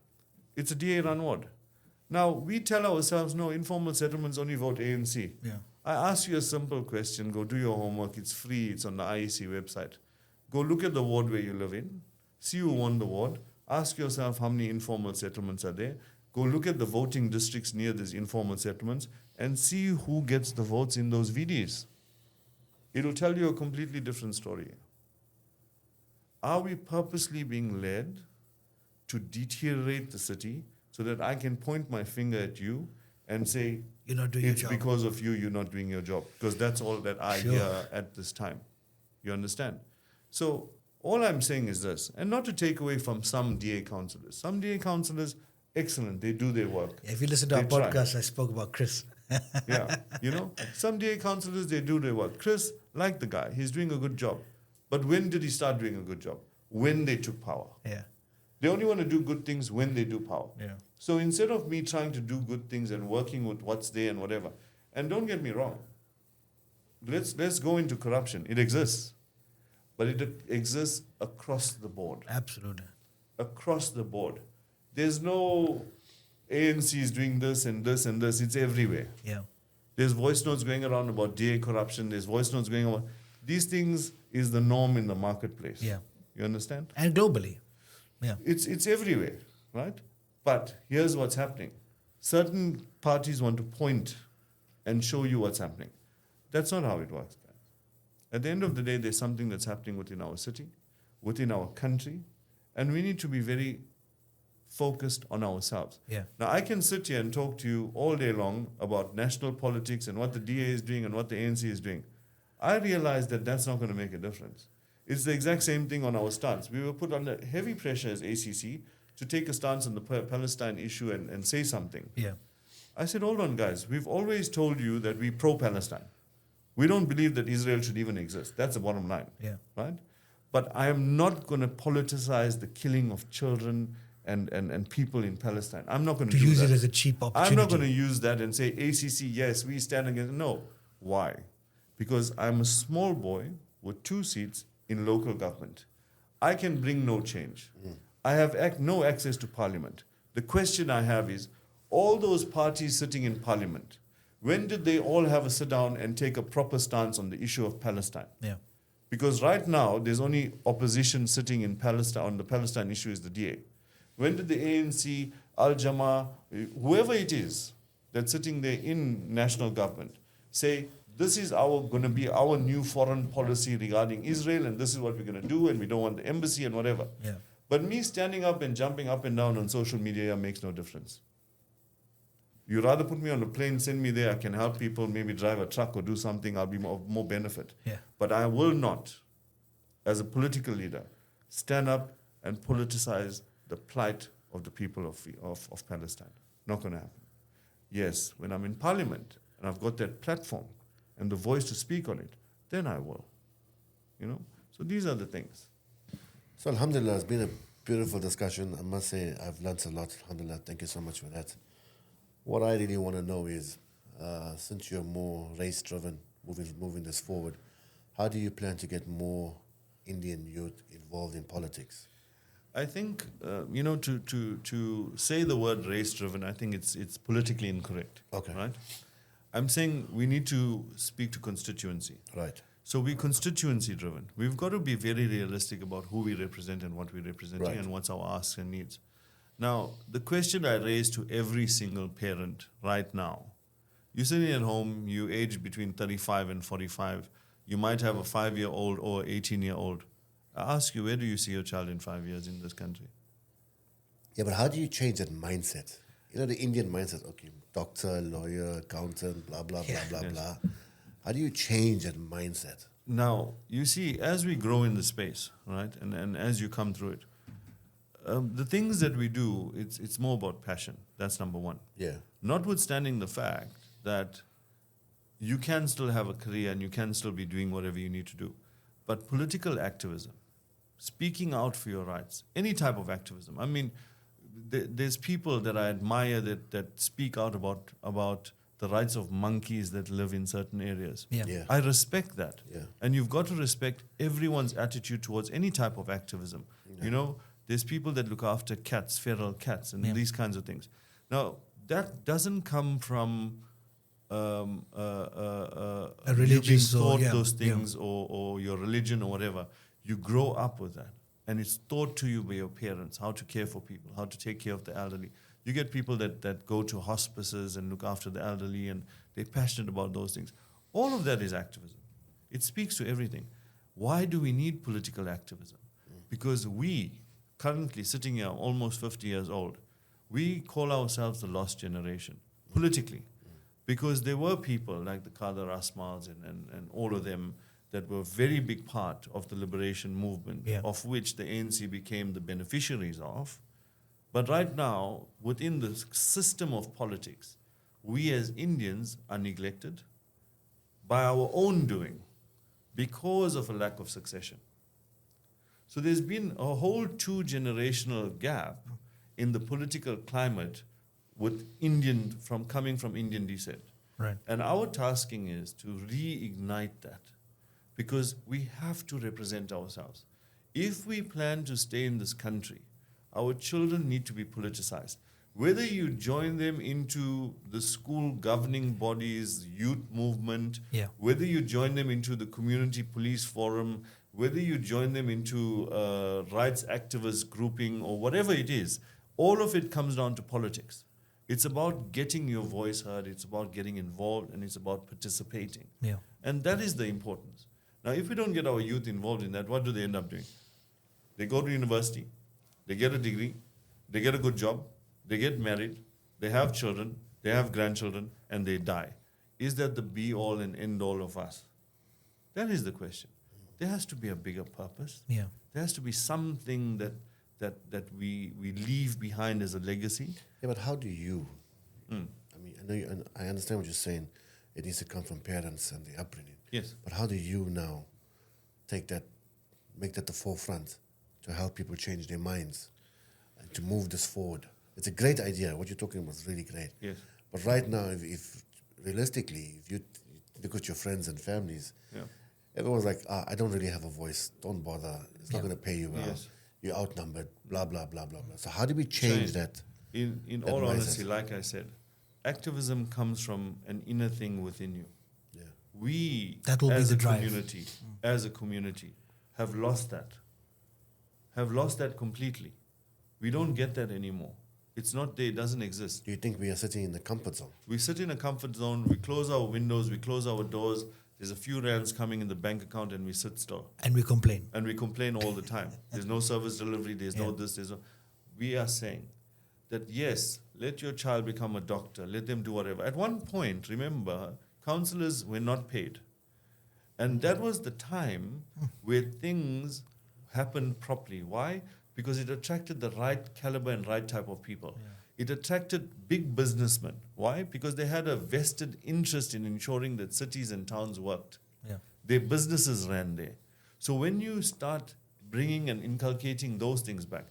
It's a DA-run ward. Now, we tell ourselves, no, informal settlements only vote ANC. Yeah. I ask you a simple question. Go do your homework. It's free. It's on the IEC website. Go look at the ward where you live in. See who won the ward. Ask yourself how many informal settlements are there. Go look at the voting districts near these informal settlements and see who gets the votes in those VDs. It'll tell you a completely different story. Are we purposely being led to deteriorate the city so that I can point my finger at you and say, You're not doing it's your job. because of you, you're not doing your job? Because that's all that I Sure. hear at this time. You understand? So all I'm saying is this, and not to take away from some DA councillors. Some DA councillors, excellent, they do their work. If you listen to our They try. podcast, I spoke about Chris. Yeah, some DA councillors, they do their work. Chris, like the guy, he's doing a good job. But when did he start doing a good job? When they took power. Yeah. They only want to do good things when they do power. Yeah. So instead of me trying to do good things and working with what's there and whatever, and don't get me wrong, let's go into corruption. It exists, but it exists across the board. Absolutely. Across the board. There's no ANC is doing this and this and this. It's everywhere. Yeah. There's voice notes going around about DA corruption. There's voice notes going on. These things is the norm in the marketplace. Yeah. You understand? And globally. Yeah. It's everywhere, right? But here's what's happening. Certain parties want to point and show you what's happening. That's not how it works, guys. At the end of the day, there's something that's happening within our city, within our country, and we need to be very focused on ourselves. Yeah. Now, I can sit here and talk to you all day long about national politics and what the DA is doing and what the ANC is doing. I realize that that's not going to make a difference. It's the exact same thing on our stance. We were put under heavy pressure as ACC to take a stance on the Palestine issue and say something. Yeah. I said, hold on, guys. We've always told you that we're pro-Palestine. We don't believe that Israel should even exist. That's the bottom line. Yeah. Right? But I am not going to politicize the killing of children and people in Palestine. I'm not going to use that. it as a cheap opportunity. I'm not going to use that and say, ACC, yes, we stand against. No. Why? Because I'm a small boy with 2 seats in local government. I can bring no change. I have no access to parliament. The question I have is, all those parties sitting in parliament, when did they all have a sit down and take a proper stance on the issue of Palestine? Yeah. Because right now, there's only opposition sitting in Palestine on the Palestine issue is the DA. When did the ANC, Al-Jama, whoever it is that's sitting there in national government say, this is going to be our new foreign policy regarding Israel, and this is what we're going to do, and we don't want the embassy and whatever. Yeah. But me standing up and jumping up and down on social media makes no difference. You rather put me on a plane, send me there, I can help people, maybe drive a truck or do something, I'll be more benefit. Yeah. But I will not, as a political leader, stand up and politicize the plight of the people of Palestine. Not going to happen. Yes, when I'm in parliament and I've got that platform and the voice to speak on it, then I will. So these are the things. So alhamdulillah, it's been a beautiful discussion. I must say I've learnt a lot. Alhamdulillah, thank you so much for that. What I really want to know is, since you're more race-driven, moving this forward, how do you plan to get more Indian youth involved in politics? I think, to say the word race-driven, I think it's politically incorrect. Okay. Right? I'm saying we need to speak to constituency. Right. So we're constituency-driven. We've got to be very realistic about who we represent and what we're representing Right. and what's our asks and needs. Now, the question I raise to every single parent right now, you're sitting at home, you age between 35 and 45, you might have a 5-year-old or 18-year-old. I ask you, where do you see your child in 5 years in this country? Yeah, but how do you change that mindset? The Indian mindset, okay, doctor, lawyer, accountant, blah, blah, blah, blah, Yes. blah. How do you change that mindset? Now, you see, as we grow in the space, right, and as you come through it, the things that we do, it's more about passion. That's number one. Yeah. Notwithstanding the fact that you can still have a career and you can still be doing whatever you need to do. But political activism, speaking out for your rights, any type of activism. I mean, there's people that I admire that speak out about the rights of monkeys that live in certain areas. Yeah. Yeah. I respect that. Yeah. And you've got to respect everyone's attitude towards any type of activism. There's people that look after cats, feral cats, and Yeah. these kinds of things. Now, that doesn't come from A you being religious or- taught yeah, those yeah. things or your religion or whatever. You grow up with that. And it's taught to you by your parents, how to care for people, how to take care of the elderly. You get people that go to hospices and look after the elderly, and they're passionate about those things. All of that is activism. It speaks to everything. Why do we need political activism? Because we, currently sitting here, almost 50 years old, we call ourselves the lost generation, politically. Because there were people like the Qadar Asmals and all of them that were a very big part of the liberation movement, Yeah. of which the ANC became the beneficiaries of. But right now, within the system of politics, we as Indians are neglected by our own doing because of a lack of succession. So there's been a whole 2-generational gap in the political climate with coming from Indian descent. Right. And our tasking is to reignite that, because we have to represent ourselves. If we plan to stay in this country, our children need to be politicized. Whether you join them into the school governing bodies, youth movement, whether you join them into the community police forum, whether you join them into rights activist grouping or whatever it is, all of it comes down to politics. It's about getting your voice heard, it's about getting involved, and it's about participating. Yeah. And that is the importance. Now, if we don't get our youth involved in that, what do they end up doing? They go to university, they get a degree, they get a good job, they get married, they have children, they have grandchildren, and they die. Is that the be-all and end-all of us? That is the question. There has to be a bigger purpose. Yeah. There has to be something that we leave behind as a legacy. Yeah, but how do you? I mean, I understand what you're saying. It needs to come from parents and the upbringing. Yes. But how do you now make that the forefront to help people change their minds and to move this forward? It's a great idea. What you're talking about is really great. Yes. But right now, if realistically, if you look at your friends and families, everyone's like, I don't really have a voice. Don't bother. It's not going to pay you well. Yes. You're outnumbered. Blah blah blah blah blah. So how do we change that? In that all mindset? honesty, like I said, activism comes from an inner thing within you. Yeah. We, That will as be a the drive. community, as a community, have lost that. Have lost that completely. We don't get that anymore. It's not there. It doesn't exist. Do you think we are sitting in the comfort zone? We sit in a comfort zone. We close our windows. We close our doors. There's a few rands coming in the bank account, and we sit still. And we complain. And we complain all the time. There's no service delivery. There's no this. There's no. We are saying that yes, let your child become a doctor. Let them do whatever. At one point, remember, counselors were not paid, and that was the time where things happened properly. Why? Because it attracted the right caliber and right type of people. It attracted big businessmen. Why? Because they had a vested interest in ensuring that cities and towns worked. Yeah. Their businesses ran there. So when you start bringing and inculcating those things back,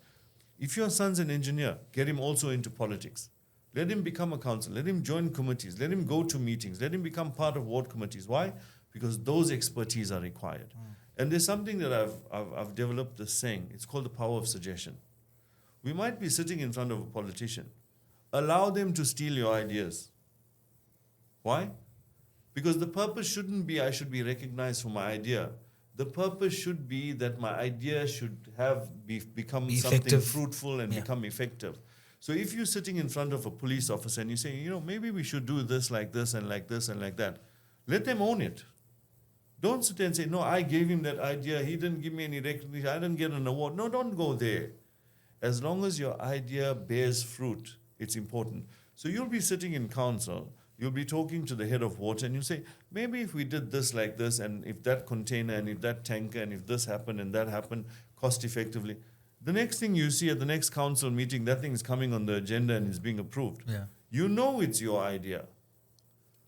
if your son's an engineer, get him also into politics. Let him become a councillor. Let him join committees. Let him go to meetings. Let him become part of ward committees. Why? Because those expertise are required. And there's something that I've developed this saying. It's called the power of suggestion. We might be sitting in front of a politician. Allow them to steal your ideas. Why? Because the purpose shouldn't be I should be recognized for my idea. The purpose should be that my idea should become something effective. fruitful and become effective. So if you're sitting in front of a police officer and you say, maybe we should do this, like this, and like this, and like that, let them own it. Don't sit there and say, no, I gave him that idea. He didn't give me any recognition. I didn't get an award. No, don't go there. As long as your idea bears fruit, it's important. So you'll be sitting in council, you'll be talking to the head of water, and you say, maybe if we did this like this, and if that container, and if that tanker, and if this happened, and that happened cost effectively. The next thing you see at the next council meeting, that thing is coming on the agenda and is being approved. Yeah. You know it's your idea.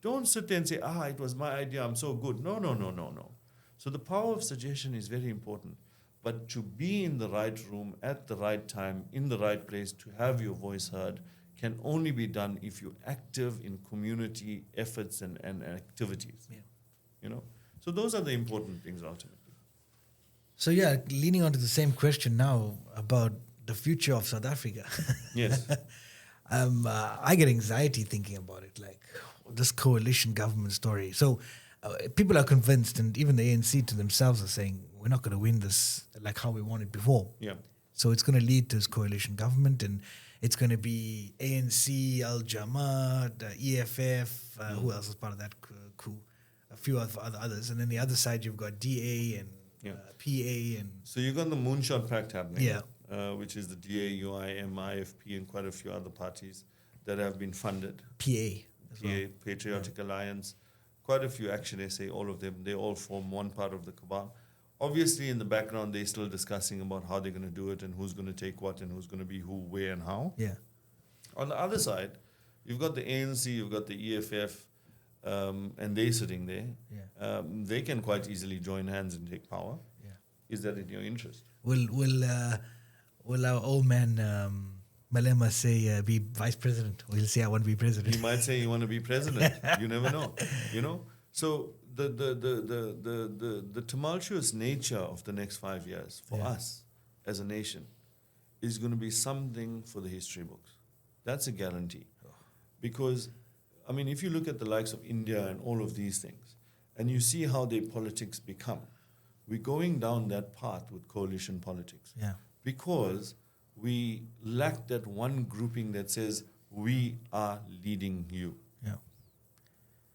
Don't sit there and say, it was my idea, I'm so good. No. So the power of suggestion is very important. But to be in the right room, at the right time, in the right place, to have your voice heard, can only be done if you're active in community efforts and activities. Yeah. So those are the important things ultimately. So leaning onto the same question now about the future of South Africa. Yes. I get anxiety thinking about it, like this coalition government story. So people are convinced, and even the ANC to themselves are saying, we're not going to win this like how we won it before. Yeah. So it's going to lead to this coalition government, and it's going to be ANC, Al Jamaat, EFF, who else is part of that coup? A few others. And then the other side, you've got DA and PA. And So you've got the Moonshot Pact happening, Yeah. Which is the DA, UIM, IFP, and quite a few other parties that have been funded. PA as well. PA, Patriotic Alliance, quite a few actually, say all of them, they all form one part of the cabal. Obviously, in the background, they're still discussing about how they're going to do it and who's going to take what and who's going to be who, where, and how. Yeah. On the other side, You've got the ANC, you've got the EFF, and they're sitting there. Yeah. They can quite easily join hands and take power. Yeah. Is that in your interest? Will our old man Malema say be vice president? Or he'll say I want to be president. He might say you want to be president. You never know. So the tumultuous nature of the next 5 years for us as a nation is going to be something for the history books. That's a guarantee. Because, I mean, if you look at the likes of India and all of these things, and you see how their politics become, we're going down that path with coalition politics. Yeah. Because we lack that one grouping that says, we are leading you. Yeah.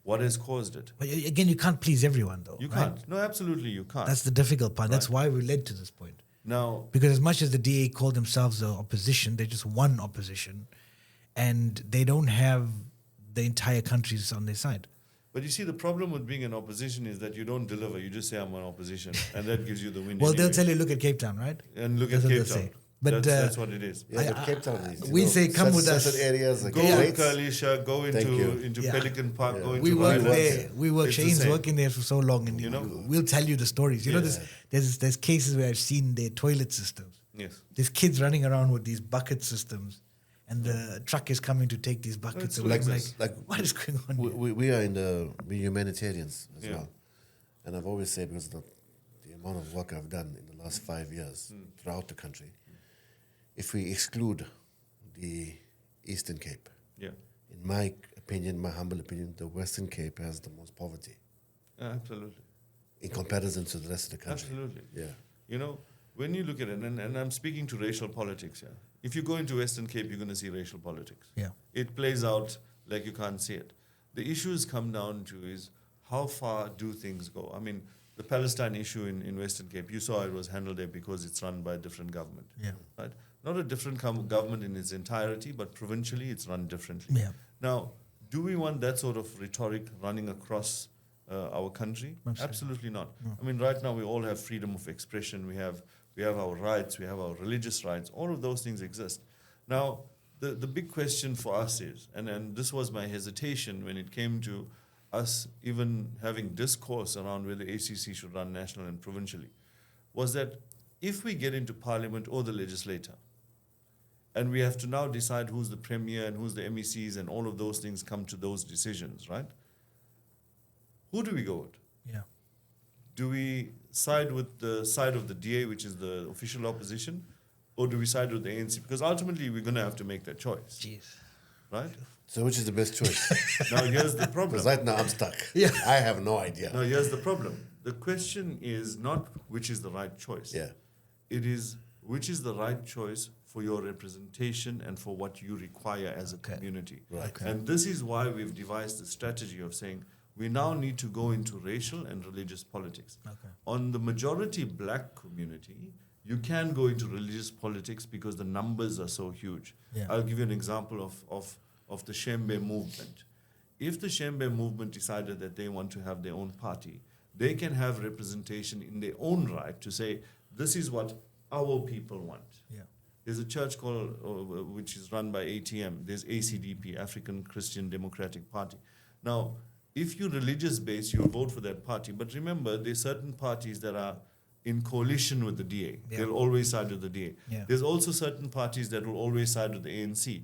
What has caused it? But again, you can't please everyone, though. You right? can't. No, absolutely you can't. That's the difficult part. That's Right. why we led to this point. Now, Because as much as the DA call themselves the opposition, they're just one opposition, and they don't have the entire countries on their side. but you see, the problem with being an opposition is that you don't deliver. You just say, I'm an opposition, and that gives you the win. Well, they'll anyway. tell you, look at Cape Town, right? And look That's at what Cape they'll Town. say. But, That's what it is. Yeah, but Cape Town is. we say, come with us. Certain areas are Go great. to Kalisha, go Thank you. into Yeah. Pelican Park, Yeah. go into We work Raiwas. there. We work. It's the Shane's same. working there for so long, and You know? we'll tell you the stories. You know, Yes. there's cases where I've seen their toilet systems. Yes. There's kids running around with these bucket systems, and the truck is coming to take these buckets It's away. like I'm this, like, like what is going on here? we are we're humanitarians as Yeah. well, and I've always said because of the amount of work I've done in the last 5 years throughout the country, if we exclude the Eastern Cape, Yeah. in my opinion, my humble opinion, the Western Cape has the most poverty Absolutely. in comparison to the rest of the country. Absolutely. Yeah. You know, when you look at it, and I'm speaking to racial politics here. If you go into Western Cape, you're going to see racial politics. Yeah. It plays out like you can't see it. The issues come down to is how far do things go? I mean, the Palestine issue in Western Cape, you saw it was handled there because it's run by a different government. Yeah. Right? Not a different government in its entirety, but provincially it's run differently. Yeah. Now, do we want that sort of rhetoric running across our country? Absolutely not. I mean, right now we all have freedom of expression. We have our rights. We have our religious rights. All of those things exist. Now, the big question for us is, and this was my hesitation when it came to us even having discourse around whether ACC should run national and provincially, was that if we get into parliament or the legislature, and we have to now decide who's the premier and who's the MECs and all of those things come to those decisions, right? Who do we go with? Yeah. Do we side with the side of the DA, which is the official opposition, or do we side with the ANC? Because ultimately we're going to have to make that choice, Jeez. right? So which is the best choice? Now here's the problem. Because right now I'm stuck. Yeah. I have no idea. Now here's the problem. The question is not which is the right choice. Yeah. It is which is the right choice for your representation and for what you require as a community. Right. Okay. And this is why we've devised the strategy of saying we now need to go into racial and religious politics. Okay. On the majority black community, you can go into religious politics because the numbers are so huge. Yeah. I'll give you an example of the Shembe movement. If the Shembe movement decided that they want to have their own party, they can have representation in their own right to say, this is what our people want. Yeah. There's a church called, which is run by ATM. There's ACDP, African Christian Democratic Party. Now, if you're religious based, you'll vote for that party. But remember, there's certain parties that are in coalition with the DA. Yeah. They'll always side with the DA. Yeah. There's also certain parties that will always side with the ANC.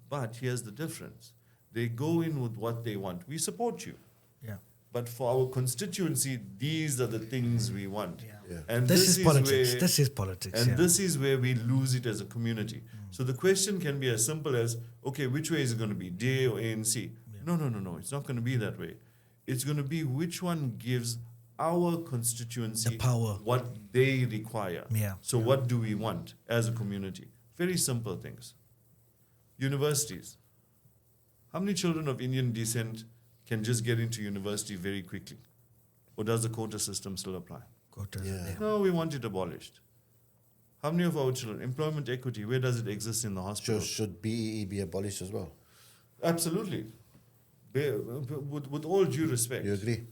But here's the difference. They go in with what they want. We support you. Yeah. But for our constituency, these are the things we want. Yeah. Yeah. And This is politics. where- This is politics. and yeah. this is where we lose it as a community. So the question can be as simple as, okay, which way is it going to be, DA or ANC? No. It's not going to be that way. It's going to be which one gives our constituency The power. what they require. Yeah. So what do we want as a community? Very simple things. Universities. How many children of Indian descent can just get into university very quickly? Or does the quota system still apply? Go to Yeah. yeah. No, we want it abolished. How many of our children? Employment equity, where does it exist in the hospital? Should BEE be abolished as well? Absolutely. With all due respect. You agree?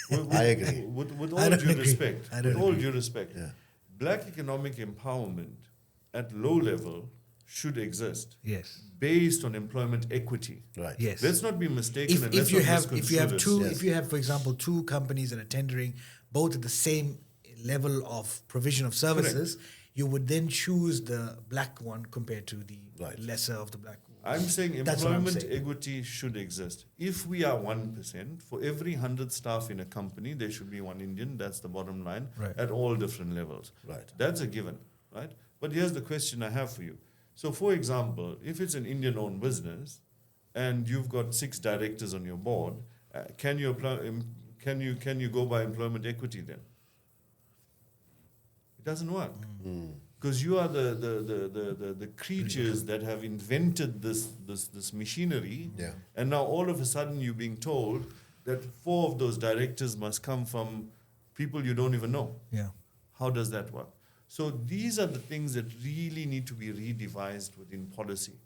With- I agree. With I all don't due agree. respect. I don't With all agree. due respect. Yeah. Black economic empowerment at low level should exist Yes. based on employment equity. Right. Yes. Let's not be mistaken. And If let's you not have misconstrue this. two, Yes. if you have, for example, two companies that are tendering both at the same level of provision of services, you would then choose the black one compared to the Right. lesser of the black one. I'm saying That's what I'm employment saying. equity should exist. If we are 1%, for every 100 staff in a company, there should be one Indian. That's the bottom line Right. at all different levels. Right. That's a given, right? But here's the question I have for you. So, for example, if it's an Indian-owned business and you've got 6 directors on your board, can you go by employment equity then? It doesn't work. Because you are the creatures that have invented this machinery, Yeah. and now all of a sudden you're being told that 4 of those directors must come from people you don't even know. Yeah. How does that work? So these are the things that really need to be redevised within policy.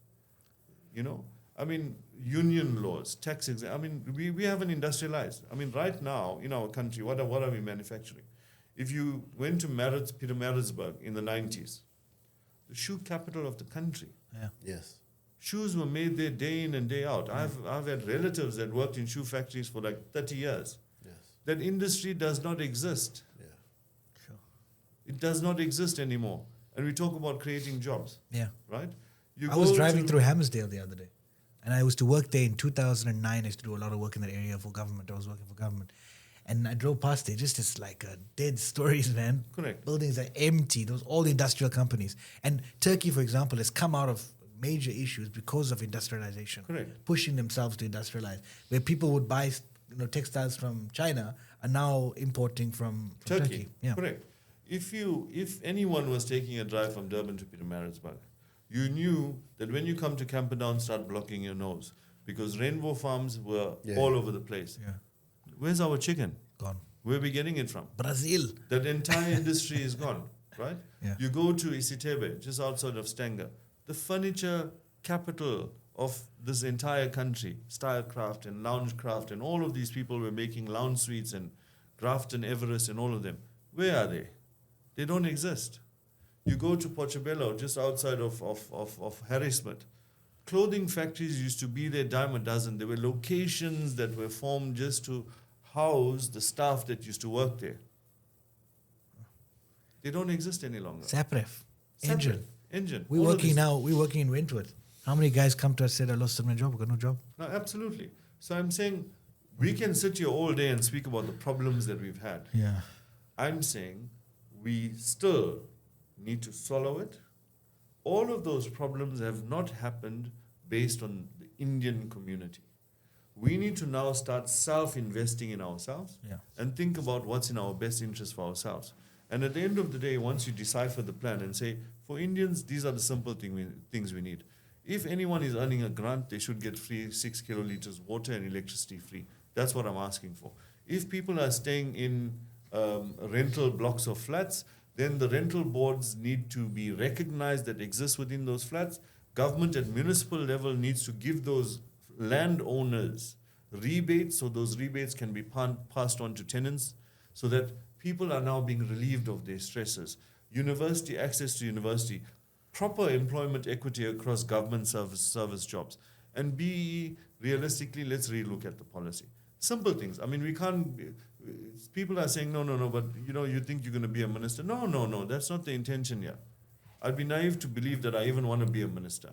You know, I mean, union laws, I mean, we haven't industrialized. I mean, right now in our country, what are we manufacturing? If you went to Pietermaritzburg in the 90s, the shoe capital of the country, Yeah. Yes. shoes were made there day in and day out. I've had relatives that worked in shoe factories for like 30 years. Yes. That industry does not exist. Yeah. Sure. It does not exist anymore. And we talk about creating jobs, Yeah. right? You I was go driving to- through Hammersdale the other day, and I was to work there in 2009. I used to do a lot of work in that area for government. I was working for government. And I drove past there, just it's like dead stories, man. Correct. Buildings are empty. Those all the industrial companies. And Turkey, for example, has come out of major issues because of industrialization. Correct. Pushing themselves to industrialize. Where people would buy textiles from China are now importing from Turkey. Yeah. Correct. If anyone was taking a drive from Durban to Pietermaritzburg, you knew that when you come to Camperdown, start blocking your nose because rainbow farms were Yeah. all over the place. Yeah. Where's our chicken? Gone. Where are we getting it from? Brazil. That entire industry is gone, right? Yeah. You go to Isitebe, just outside of Stanger, the furniture capital of this entire country, Stylecraft and Loungecraft, and all of these people were making lounge suites and Grafton, Everest, and all of them. Where are they? They don't exist. You go to Portobello, just outside of Harrismith. Clothing factories used to be there dime a dozen. There were locations that were formed just to house the staff that used to work there. They don't exist any longer. Sapref. Separate. Engine. Engine. We're All of working this. now. We're working in Wentworth. How many guys come to us and said, I lost my job, I got no job? No, absolutely. So I'm saying we can sit here all day and speak about the problems that we've had. Yeah. I'm saying we still need to swallow it. All of those problems have not happened based on the Indian community. We need to now start self-investing in ourselves Yeah. and think about what's in our best interest for ourselves. And at the end of the day, once you decipher the plan and say, for Indians, these are the simple things we need. If anyone is earning a grant, they should get free 6 kiloliters water and electricity free. That's what I'm asking for. If people are staying in rental blocks of flats, then the rental boards need to be recognized that exist within those flats. Government at municipal level needs to give those landowners rebates, so those rebates can be passed on to tenants, so that people are now being relieved of their stresses. University, access to university, proper employment equity across government service jobs. And B, realistically, let's relook at the policy. Simple things. I mean, we can't. People are saying, no, but you think you're going to be a minister. No, that's not the intention here. I'd be naive to believe that I even want to be a minister.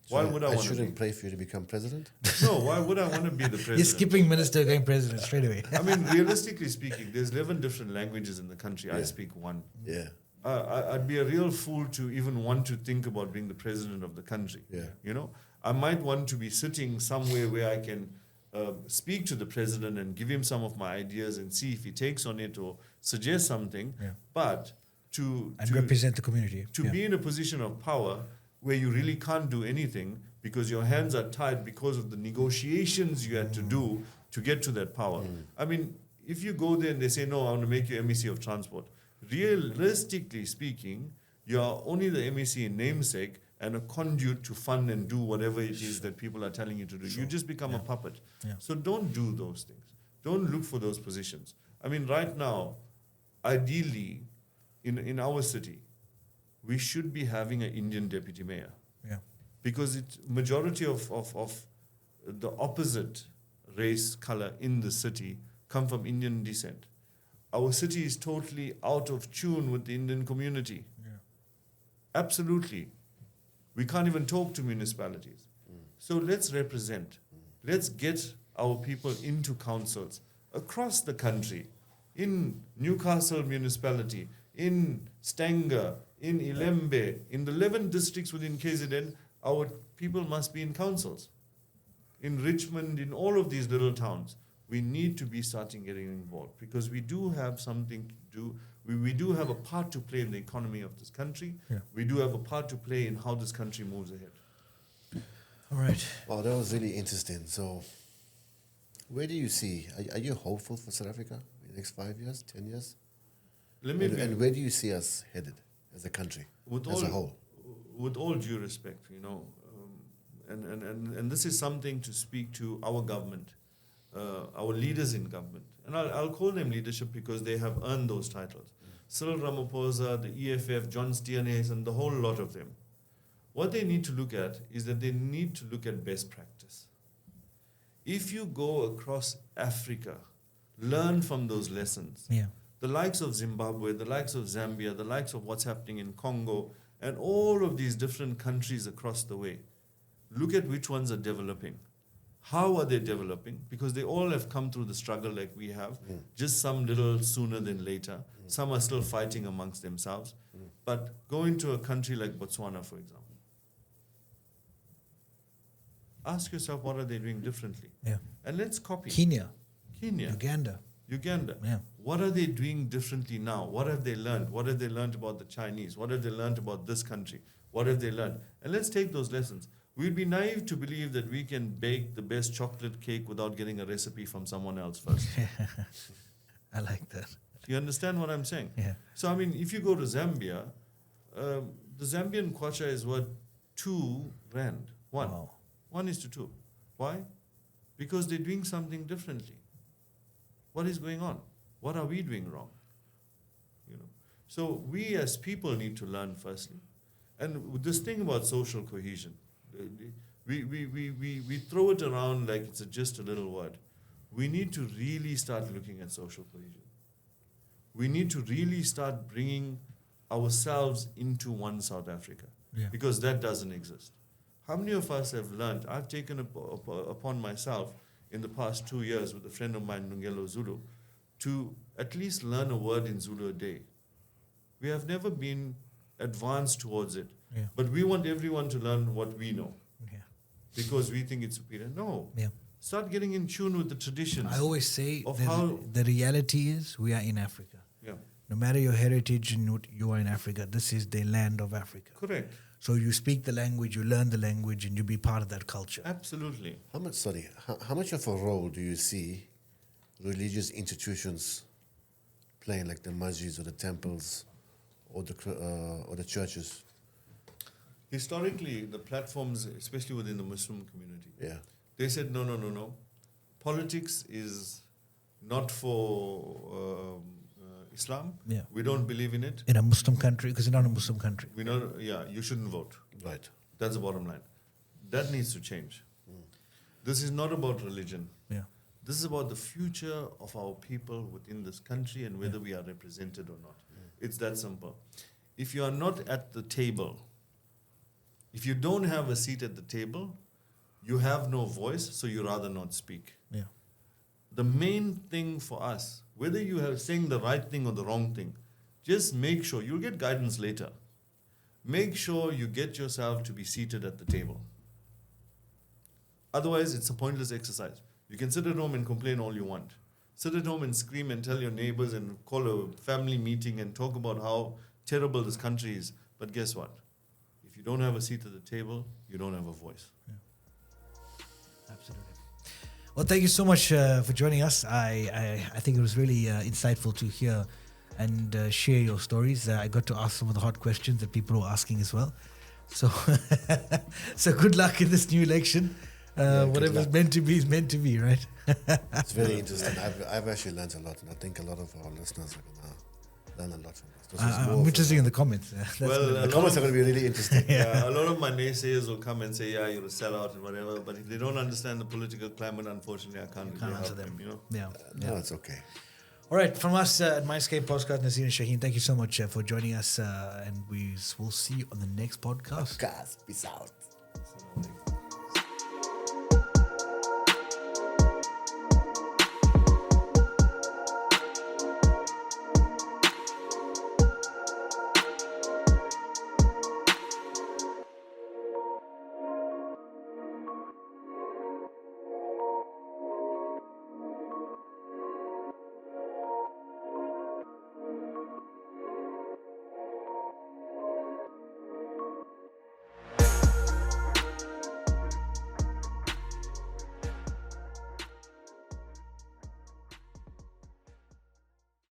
Why would I want to be? shouldn't pray for you to become president? No, why would I want to be the president? You're skipping minister, going president straight away. I mean, realistically speaking, there's 11 different languages in the country. I Yeah. speak one. Yeah. I'd be a real fool to even want to think about being the president of the country. Yeah. I might want to be sitting somewhere where I can speak to the president and give him some of my ideas and see if he takes on it or suggest something. Yeah. But to Represent the community. to be in a position of power where you really can't do anything because your hands are tied because of the negotiations you had to do to get to that power. I mean, if you go there and they say, no, I want to make you MEC of transport, realistically speaking, you are only the MEC in namesake and a conduit to fund and do whatever it is that people are telling you to do. You just become a puppet. Yeah. So don't do those things. Don't look for those positions. I mean, right now, ideally, in our city, we should be having an Indian deputy mayor. Yeah. because majority of the opposite race, color in the city come from Indian descent. Our city is totally out of tune with the Indian community. Yeah. Absolutely. We can't even talk to municipalities. So let's represent. Let's get our people into councils across the country, in Newcastle municipality, in Stanger, in Ilembe, in the 11 districts within KZN, our people must be in councils. In Richmond, in all of these little towns, we need to be starting getting involved because we do have something to do. We do have a part to play in the economy of this country. Yeah. We do have a part to play in how this country moves ahead. All right. Wow, that was really interesting. So, where do you see? Are you hopeful for South Africa in the next 5 years, 10 years? And where do you see us headed as a country, as a whole? With all due respect, and this is something to speak to our government, our leaders in government. And I'll call them leadership because they have earned those titles. Cyril Ramaphosa, the EFF, John Steenhuisen, and the whole lot of them. What they need to look at is that they need to look at best practice. If you go across Africa, learn from those lessons. Yeah. The likes of Zimbabwe, the likes of Zambia, the likes of what's happening in Congo, and all of these different countries across the way. Look at which ones are developing. How are they developing? Because they all have come through the struggle like we have, just some little sooner than later. Some are still fighting amongst themselves. But go into a country like Botswana, for example. Ask yourself, what are they doing differently? Yeah. And let's copy. Kenya. Uganda. Yeah. What are they doing differently now? What have they learned? What have they learned about the Chinese? What have they learned about this country? What have they learned? And let's take those lessons. We'd be naive to believe that we can bake the best chocolate cake without getting a recipe from someone else first. I like that. You understand what I'm saying? Yeah. So, I mean, if you go to Zambia, the Zambian kwacha is what? 2 rand. One. Wow. 1:2. Why? Because they're doing something differently. What is going on? What are we doing wrong? So we as people need to learn firstly. And with this thing about social cohesion, we throw it around like it's just a little word. We need to really start looking at social cohesion. We need to really start bringing ourselves into one South Africa. Yeah. Because that doesn't exist. How many of us have learned? I've taken upon myself in the past 2 years with a friend of mine, Nungelo Zulu, to at least learn a word in Zulu a day. We have never been advanced towards it. Yeah. But we want everyone to learn what we know Yeah. because we think it's superior. No. Yeah. Start getting in tune with the traditions. I always say Of that how- the reality is we are in Africa. Yeah, No matter your heritage and you are in Africa, this is the land of Africa. correct. So you speak the language, you learn the language, and you be part of that culture. Absolutely. How much of a role do you see religious institutions playing, like the masjids or the temples or the churches? Historically, the platforms, especially within the Muslim community, Yeah. they said, no. Politics is not for Islam. Yeah. We don't believe in it. In a Muslim country, because it's not a Muslim country. We know, you shouldn't vote. Right. That's the bottom line. That needs to change. This is not about religion. Yeah. This is about the future of our people within this country and whether we are represented or not. It's that simple. If you are not at the table, if you don't have a seat at the table, you have no voice, so you rather not speak. Yeah. The main thing for us, whether you are saying the right thing or the wrong thing, just make sure, you'll get guidance later. Make sure you get yourself to be seated at the table. Otherwise, it's a pointless exercise. You can sit at home and complain all you want. Sit at home and scream and tell your neighbors and call a family meeting and talk about how terrible this country is. But guess what? If you don't have a seat at the table, you don't have a voice. Absolutely. Well, thank you so much for joining us. I think it was really insightful to hear and share your stories. I got to ask some of the hot questions that people were asking as well. So, so good luck in this new election. Whatever's meant to be is meant to be, right? It's very interesting. I've actually learned a lot, and I think a lot of our listeners are gonna learn a lot from this. This was more I'm of interested in the comments. the comments are going to be really interesting. Yeah, a lot of my naysayers will come and say, yeah, you're a sellout and whatever, but if they don't understand the political climate, unfortunately, I can't really answer help them. them, you know? Yeah. No, it's okay. All right, from us at Mindscaped Podcast, Nazir and Shaheen, thank you so much for joining us, and we will see you on the next podcast. Guys, peace out.